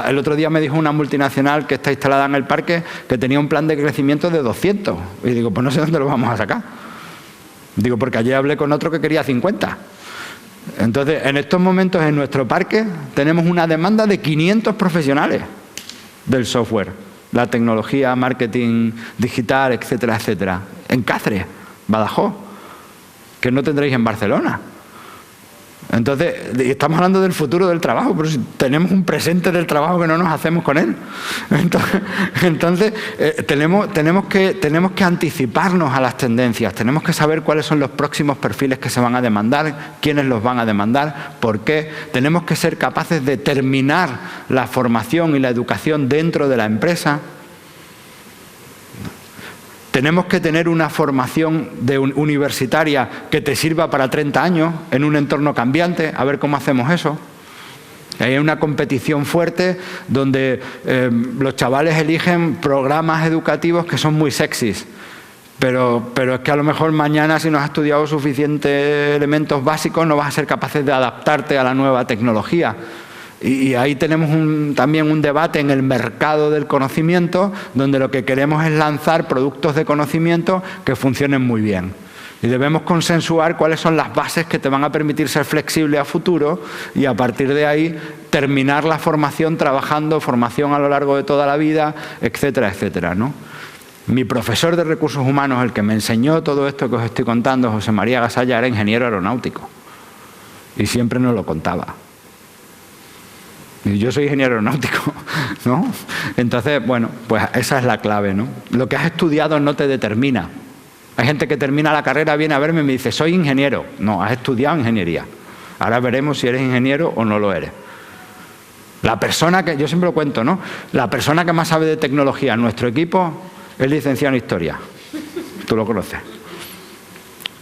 el otro día me dijo una multinacional que está instalada en el parque que tenía un plan de crecimiento de 200. Y digo, pues no sé dónde lo vamos a sacar. Digo, porque ayer hablé con otro que quería 50. Entonces, en estos momentos en nuestro parque tenemos una demanda de 500 profesionales del software, la tecnología, marketing digital, etcétera, etcétera. En Cáceres, Badajoz, que no tendréis en Barcelona. Entonces, estamos hablando del futuro del trabajo, pero si tenemos un presente del trabajo que no nos hacemos con él. Entonces tenemos que anticiparnos a las tendencias, tenemos que saber cuáles son los próximos perfiles que se van a demandar, quiénes los van a demandar, por qué. Tenemos que ser capaces de terminar la formación y la educación dentro de la empresa. Tenemos que tener una formación universitaria que te sirva para 30 años en un entorno cambiante, a ver cómo hacemos eso. Hay una competición fuerte donde los chavales eligen programas educativos que son muy sexys. Pero es que a lo mejor mañana, si no has estudiado suficientes elementos básicos, no vas a ser capaces de adaptarte a la nueva tecnología. Y ahí tenemos también un debate en el mercado del conocimiento, donde lo que queremos es lanzar productos de conocimiento que funcionen muy bien. Y debemos consensuar cuáles son las bases que te van a permitir ser flexible a futuro y a partir de ahí terminar la formación trabajando, formación a lo largo de toda la vida, etcétera, etcétera, ¿no? Mi profesor de recursos humanos, el que me enseñó todo esto que os estoy contando, José María Gasalla, era ingeniero aeronáutico y siempre nos lo contaba. Y yo soy ingeniero aeronáutico, ¿no? Entonces, bueno, pues esa es la clave, ¿no? Lo que has estudiado no te determina. Hay gente que termina la carrera, viene a verme y me dice, soy ingeniero. No, has estudiado ingeniería. Ahora veremos si eres ingeniero o no lo eres. La persona que, yo siempre lo cuento, ¿no? La persona que más sabe de tecnología en nuestro equipo es licenciado en Historia. Tú lo conoces.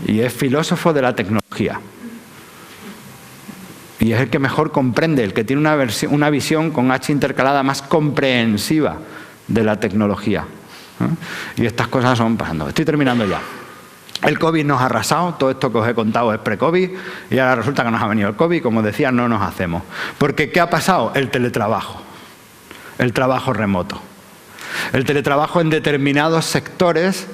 Y es filósofo de la tecnología. Y es el que mejor comprende, el que tiene una visión con H intercalada más comprensiva de la tecnología. Y estas cosas son pasando. Estoy terminando ya. El COVID nos ha arrasado, todo esto que os he contado es pre-COVID y ahora resulta que nos ha venido el COVID, como decía, no nos hacemos. Porque ¿qué ha pasado? El teletrabajo, el trabajo remoto. El teletrabajo en determinados sectores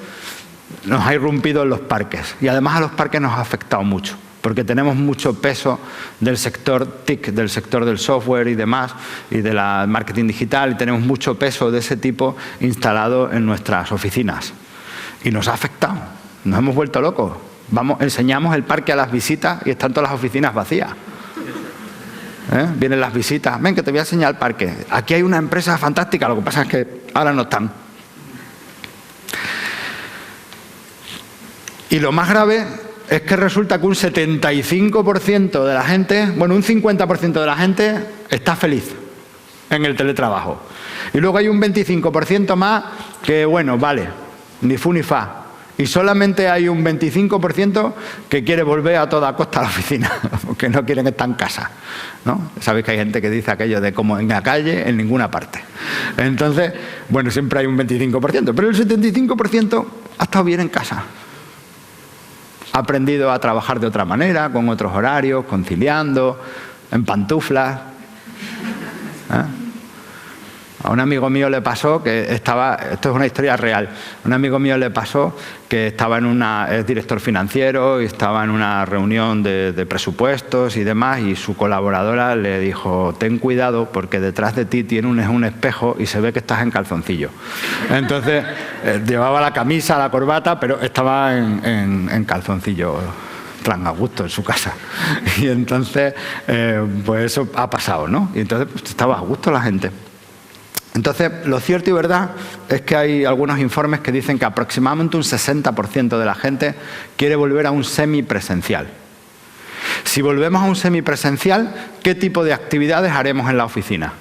nos ha irrumpido en los parques y además a los parques nos ha afectado mucho. Porque tenemos mucho peso del sector TIC, del sector del software y demás, y del marketing digital, y tenemos mucho peso de ese tipo instalado en nuestras oficinas. Y nos ha afectado, nos hemos vuelto locos. Enseñamos el parque a las visitas y están todas las oficinas vacías. Vienen las visitas, ven que te voy a enseñar el parque. Aquí hay una empresa fantástica, lo que pasa es que ahora no están. Y lo más grave es que resulta que un 75% de la gente, bueno, un 50% de la gente está feliz en el teletrabajo. Y luego hay un 25% más que, bueno, vale, ni fu ni fa. Y solamente hay un 25% que quiere volver a toda costa a la oficina, porque no quieren estar en casa, ¿no? Sabéis que hay gente que dice aquello de como en la calle, en ninguna parte. Entonces, bueno, siempre hay un 25%, pero el 75% ha estado bien en casa. Ha aprendido a trabajar de otra manera, con otros horarios, conciliando, en pantuflas. A un amigo mío le pasó que estaba, esto es una historia real, a un amigo mío le pasó que estaba es director financiero y estaba en una reunión de presupuestos y demás y su colaboradora le dijo, ten cuidado porque detrás de ti tiene un espejo y se ve que estás en calzoncillo. Entonces llevaba la camisa, la corbata, pero estaba en calzoncillo, tan a gusto en su casa. Y entonces, pues eso ha pasado, ¿no? Y entonces pues, estaba a gusto la gente. Entonces, lo cierto y verdad es que hay algunos informes que dicen que aproximadamente un 60% de la gente quiere volver a un semipresencial. Si volvemos a un semipresencial, ¿qué tipo de actividades haremos en la oficina?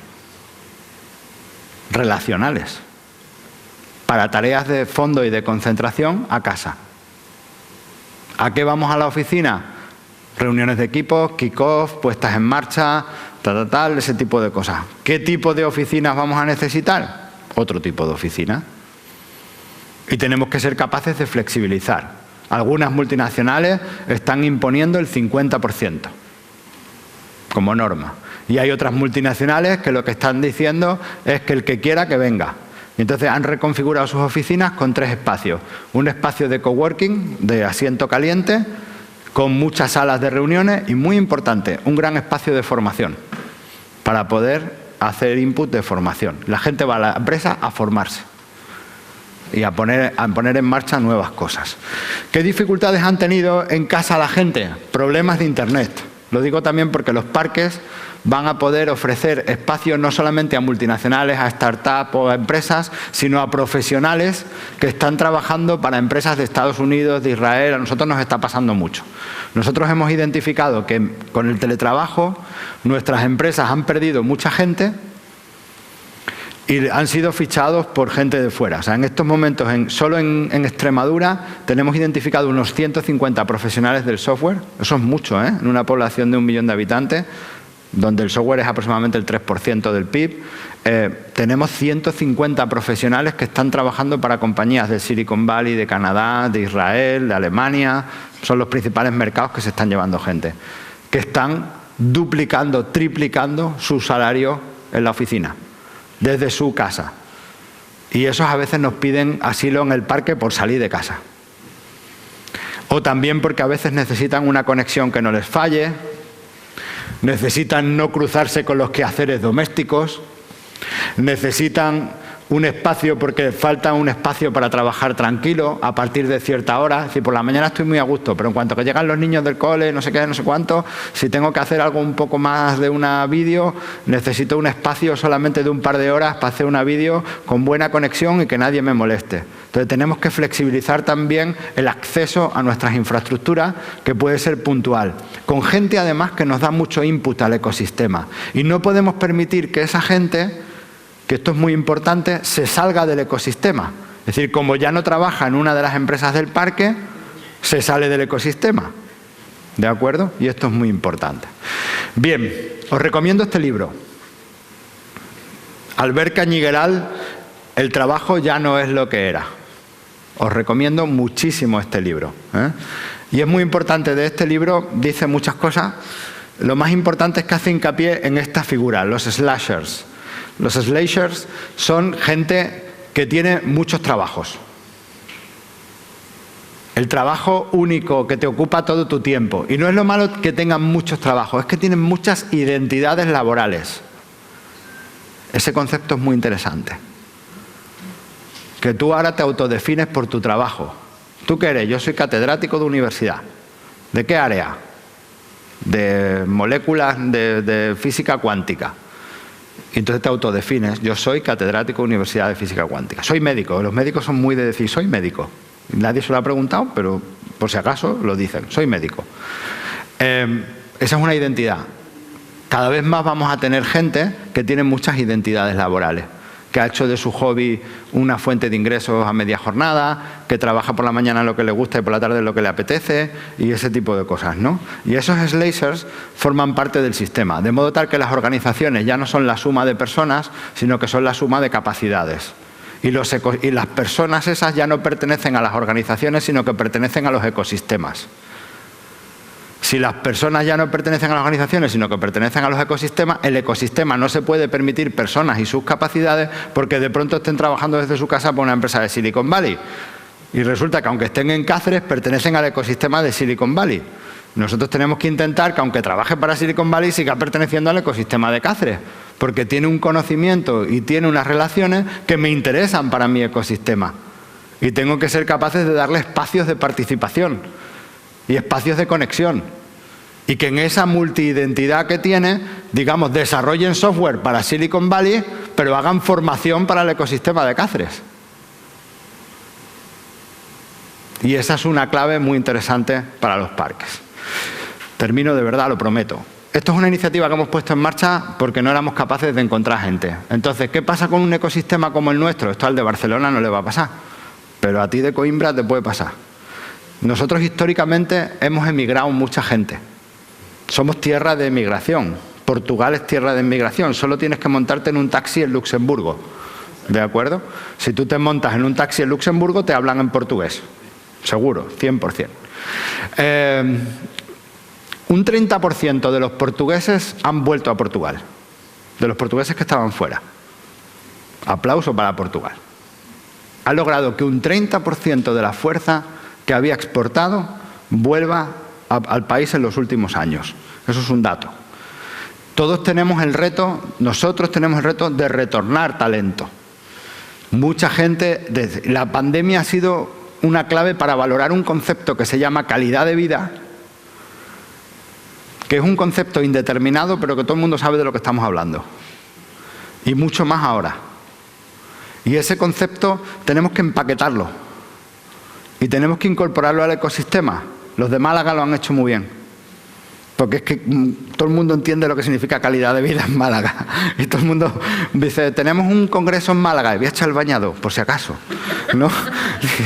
Relacionales. Para tareas de fondo y de concentración, a casa. ¿A qué vamos a la oficina? Reuniones de equipos, kick-off, puestas en marcha, tal, ese tipo de cosas. ¿Qué tipo de oficinas vamos a necesitar? Otro tipo de oficina. Y tenemos que ser capaces de flexibilizar. Algunas multinacionales están imponiendo el 50% como norma. Y hay otras multinacionales que lo que están diciendo es que el que quiera que venga. Y entonces han reconfigurado sus oficinas con 3 espacios. Un espacio de coworking, de asiento caliente, con muchas salas de reuniones y, muy importante, un gran espacio de formación para poder hacer input de formación. La gente va a la empresa a formarse y a poner en marcha nuevas cosas. ¿Qué dificultades han tenido en casa la gente? Problemas de internet. Lo digo también porque los parques van a poder ofrecer espacios no solamente a multinacionales, a startups o a empresas, sino a profesionales que están trabajando para empresas de Estados Unidos, de Israel. A nosotros nos está pasando mucho. Nosotros hemos identificado que con el teletrabajo nuestras empresas han perdido mucha gente y han sido fichados por gente de fuera. O sea, en estos momentos, solo en Extremadura, tenemos identificado unos 150 profesionales del software. Eso es mucho, ¿eh? En una población de 1 millón de habitantes. donde el software es aproximadamente el 3% del PIB, tenemos 150 profesionales que están trabajando para compañías de Silicon Valley, de Canadá, de Israel, de Alemania. Son los principales mercados que se están llevando gente, que están duplicando, triplicando su salario en la oficina, desde su casa. Y esos a veces nos piden asilo en el parque por salir de casa. O también porque a veces necesitan una conexión que no les falle, necesitan no cruzarse con los quehaceres domésticos, necesitan un espacio porque falta un espacio para trabajar tranquilo a partir de cierta hora. Es decir, por la mañana estoy muy a gusto, pero en cuanto que llegan los niños del cole, no sé qué, no sé cuánto, si tengo que hacer algo un poco más de una vídeo, necesito un espacio solamente de un par de horas para hacer una vídeo con buena conexión y que nadie me moleste. Entonces tenemos que flexibilizar también el acceso a nuestras infraestructuras, que puede ser puntual, con gente además que nos da mucho input al ecosistema. Y no podemos permitir que esa gente, que esto es muy importante, se salga del ecosistema. Es decir, como ya no trabaja en una de las empresas del parque, se sale del ecosistema. ¿De acuerdo? Y esto es muy importante. Bien, os recomiendo este libro. Albert Cañigueral, El trabajo ya no es lo que era. Os recomiendo muchísimo este libro, ¿eh? Y es muy importante de este libro, dice muchas cosas. Lo más importante es que hace hincapié en esta figura, los slashers. Los slashers son gente que tiene muchos trabajos. El trabajo único que te ocupa todo tu tiempo. Y no es lo malo que tengan muchos trabajos, es que tienen muchas identidades laborales. Ese concepto es muy interesante. Que tú ahora te autodefines por tu trabajo. ¿Tú qué eres? Yo soy catedrático de universidad. ¿De qué área? De moléculas de física cuántica. Y entonces te autodefines. Yo soy catedrático de Universidad de Física Cuántica. Soy médico. Los médicos son muy de decir, soy médico. Nadie se lo ha preguntado, pero por si acaso lo dicen. Soy médico. Esa es una identidad. Cada vez más vamos a tener gente que tiene muchas identidades laborales, que ha hecho de su hobby una fuente de ingresos a media jornada, que trabaja por la mañana en lo que le gusta y por la tarde en lo que le apetece, y ese tipo de cosas, ¿no? Y esos slashers forman parte del sistema, de modo tal que las organizaciones ya no son la suma de personas, sino que son la suma de capacidades. Y las personas esas ya no pertenecen a las organizaciones, sino que pertenecen a los ecosistemas. Si las personas ya no pertenecen a las organizaciones, sino que pertenecen a los ecosistemas, el ecosistema no se puede permitir personas y sus capacidades porque de pronto estén trabajando desde su casa por una empresa de Silicon Valley. Y resulta que aunque estén en Cáceres, pertenecen al ecosistema de Silicon Valley. Nosotros tenemos que intentar que aunque trabaje para Silicon Valley, siga perteneciendo al ecosistema de Cáceres, porque tiene un conocimiento y tiene unas relaciones que me interesan para mi ecosistema. Y tengo que ser capaces de darle espacios de participación y espacios de conexión, y que en esa multiidentidad que tiene, digamos, desarrollen software para Silicon Valley, pero hagan formación para el ecosistema de Cáceres. Y esa es una clave muy interesante para los parques. Termino de verdad, lo prometo. Esto es una iniciativa que hemos puesto en marcha porque no éramos capaces de encontrar gente. Entonces, ¿qué pasa con un ecosistema como el nuestro? Esto al de Barcelona no le va a pasar, pero a ti de Coimbra te puede pasar. Nosotros históricamente hemos emigrado mucha gente. Somos tierra de emigración. Portugal es tierra de emigración. Solo tienes que montarte en un taxi en Luxemburgo. ¿De acuerdo? Si tú te montas en un taxi en Luxemburgo, te hablan en portugués. Seguro, 100%. Un 30% de los portugueses han vuelto a Portugal. De los portugueses que estaban fuera. Aplauso para Portugal. Ha logrado que un 30% de la fuerza que había exportado vuelva al país en los últimos años. Eso es un dato. Todos tenemos el reto, nosotros tenemos el reto de retornar talento. Mucha gente, la pandemia ha sido una clave para valorar un concepto que se llama calidad de vida, que es un concepto indeterminado, pero que todo el mundo sabe de lo que estamos hablando. Y mucho más ahora. Y ese concepto tenemos que empaquetarlo. Y tenemos que incorporarlo al ecosistema. Los de Málaga lo han hecho muy bien. Porque es que todo el mundo entiende lo que significa calidad de vida en Málaga. Y todo el mundo dice, tenemos un congreso en Málaga y voy a echar el bañado, por si acaso, ¿no?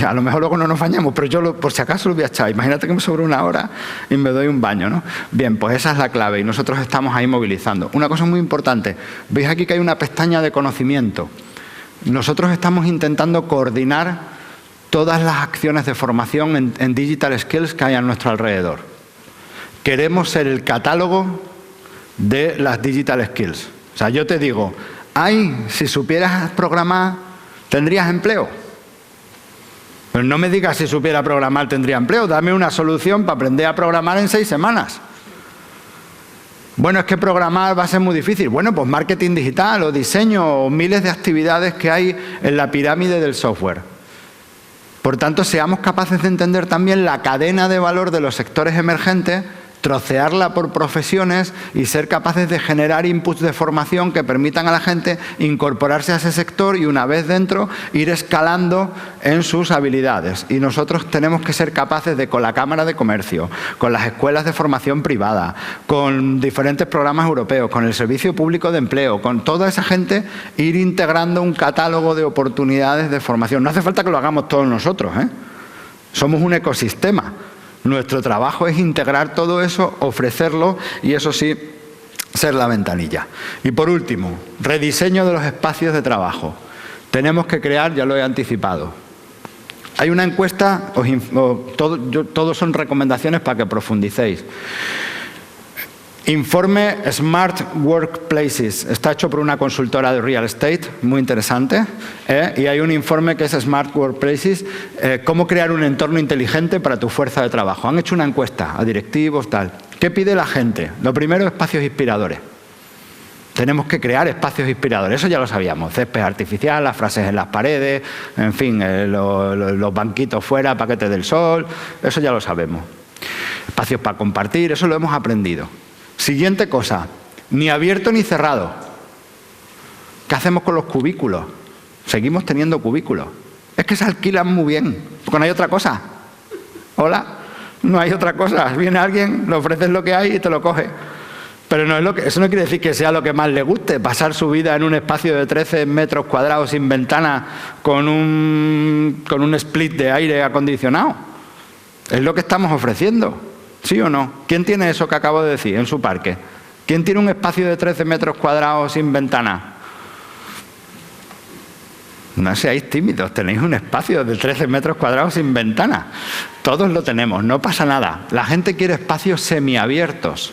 A lo mejor luego no nos bañamos, pero yo por si acaso lo voy a echar. Imagínate que me sobra una hora y me doy un baño, ¿no? Bien, pues esa es la clave y nosotros estamos ahí movilizando. Una cosa muy importante, veis aquí que hay una pestaña de conocimiento. Nosotros estamos intentando coordinar todas las acciones de formación en Digital Skills que hay a nuestro alrededor. Queremos ser el catálogo de las Digital Skills. O sea, yo te digo, ay, si supieras programar, ¿tendrías empleo? Pero no me digas si supiera programar tendría empleo. Dame una solución para aprender a programar en 6 semanas. Bueno, es que programar va a ser muy difícil. Bueno, pues marketing digital o diseño o miles de actividades que hay en la pirámide del software. Por tanto, seamos capaces de entender también la cadena de valor de los sectores emergentes, trocearla por profesiones y ser capaces de generar inputs de formación que permitan a la gente incorporarse a ese sector y una vez dentro ir escalando en sus habilidades. Y nosotros tenemos que ser capaces de, con la Cámara de Comercio, con las escuelas de formación privada, con diferentes programas europeos, con el Servicio Público de Empleo, con toda esa gente, ir integrando un catálogo de oportunidades de formación. No hace falta que lo hagamos todos nosotros, ¿eh? Somos un ecosistema. Nuestro trabajo es integrar todo eso, ofrecerlo y eso sí, ser la ventanilla. Y por último, rediseño de los espacios de trabajo. Tenemos que crear, ya lo he anticipado. Hay una encuesta, todos son recomendaciones para que profundicéis. Informe Smart Workplaces, está hecho por una consultora de real estate, muy interesante, y hay un informe que es Smart Workplaces, cómo crear un entorno inteligente para tu fuerza de trabajo. Han hecho una encuesta a directivos, tal. ¿Qué pide la gente? Lo primero, espacios inspiradores. Tenemos que crear espacios inspiradores, eso ya lo sabíamos, césped artificial, las frases en las paredes, en fin, los banquitos fuera, paquetes del sol, eso ya lo sabemos. Espacios para compartir, eso lo hemos aprendido. Siguiente cosa, ni abierto ni cerrado. ¿Qué hacemos con los cubículos? Seguimos teniendo cubículos. Es que se alquilan muy bien, porque no hay otra cosa. Hola, no hay otra cosa. Viene alguien, le ofreces lo que hay y te lo coge. Pero no es eso no quiere decir que sea lo que más le guste, pasar su vida en un espacio de 13 metros cuadrados sin ventana con un split de aire acondicionado. Es lo que estamos ofreciendo. ¿Sí o no? ¿Quién tiene eso que acabo de decir en su parque? ¿Quién tiene un espacio de 13 metros cuadrados sin ventana? No seáis tímidos, tenéis un espacio de 13 metros cuadrados sin ventana. Todos lo tenemos, no pasa nada. La gente quiere espacios semiabiertos.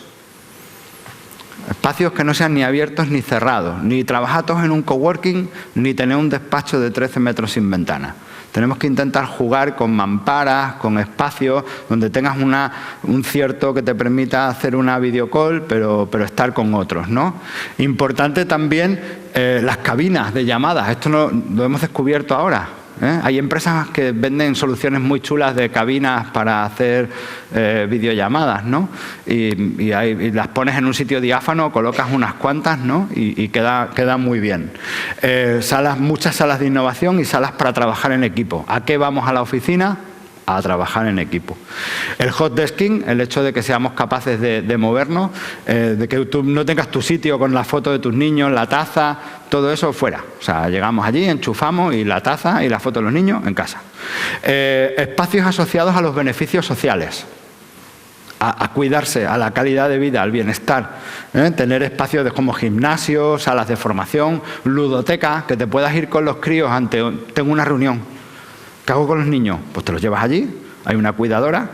Espacios que no sean ni abiertos ni cerrados. Ni trabajar todos en un coworking, ni tener un despacho de 13 metros sin ventana. Tenemos que intentar jugar con mamparas, con espacios donde tengas un cierto que te permita hacer una videocall, pero estar con otros, ¿no? Importante también las cabinas de llamadas. Esto lo hemos descubierto ahora. Hay empresas que venden soluciones muy chulas de cabinas para hacer videollamadas, ¿no? Y las pones en un sitio diáfano, colocas unas cuantas, ¿no? Y queda muy bien. Muchas salas de innovación y salas para trabajar en equipo. ¿A qué vamos a la oficina? A trabajar en equipo. El hot desking, el hecho de que seamos capaces de movernos, de que tú no tengas tu sitio con la foto de tus niños, la taza, todo eso fuera. O sea, llegamos allí, enchufamos y la taza y la foto de los niños en casa. Espacios asociados a los beneficios sociales. A cuidarse, a la calidad de vida, al bienestar. Tener espacios como gimnasios, salas de formación, ludoteca, que te puedas ir con los críos tengo una reunión. ¿Qué hago con los niños? Pues te los llevas allí, hay una cuidadora,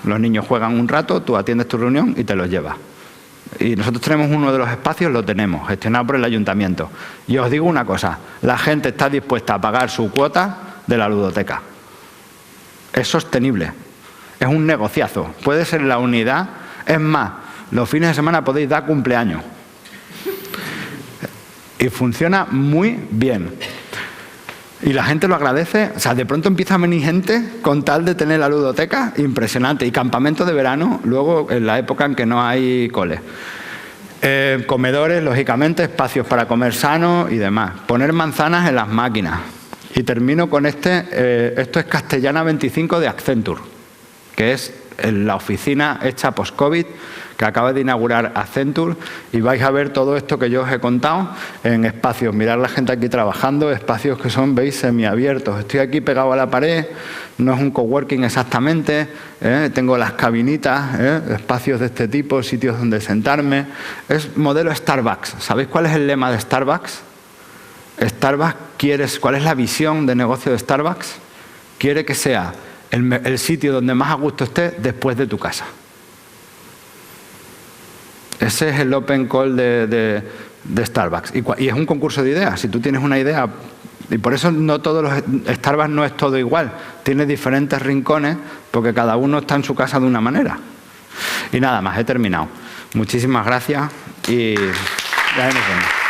los niños juegan un rato, tú atiendes tu reunión y te los llevas. Y nosotros tenemos uno de los espacios, lo tenemos, gestionado por el ayuntamiento. Y os digo una cosa, la gente está dispuesta a pagar su cuota de la ludoteca. Es sostenible, es un negociazo, puede ser la unidad. Es más, los fines de semana podéis dar cumpleaños. Y funciona muy bien. Y la gente lo agradece, o sea, de pronto empieza a venir gente con tal de tener la ludoteca, impresionante. Y campamento de verano, luego en la época en que no hay cole. Comedores, lógicamente, espacios para comer sano y demás. Poner manzanas en las máquinas. Y termino con esto es Castellana 25 de Accenture, que es la oficina hecha post-COVID, que acaba de inaugurar Accenture, y vais a ver todo esto que yo os he contado en espacios. Mirad la gente aquí trabajando, espacios que son, veis, semiabiertos. Estoy aquí pegado a la pared, no es un coworking exactamente, tengo las cabinitas, espacios de este tipo, sitios donde sentarme. Es modelo Starbucks. ¿Sabéis cuál es el lema de Starbucks? ¿Cuál es la visión de negocio de Starbucks? Quiere que sea el sitio donde más a gusto esté después de tu casa. Ese es el open call de Starbucks. Y es un concurso de ideas. Si tú tienes una idea, y por eso no todos los Starbucks no es todo igual. Tiene diferentes rincones porque cada uno está en su casa de una manera. Y nada más, he terminado. Muchísimas gracias y ya nos vemos.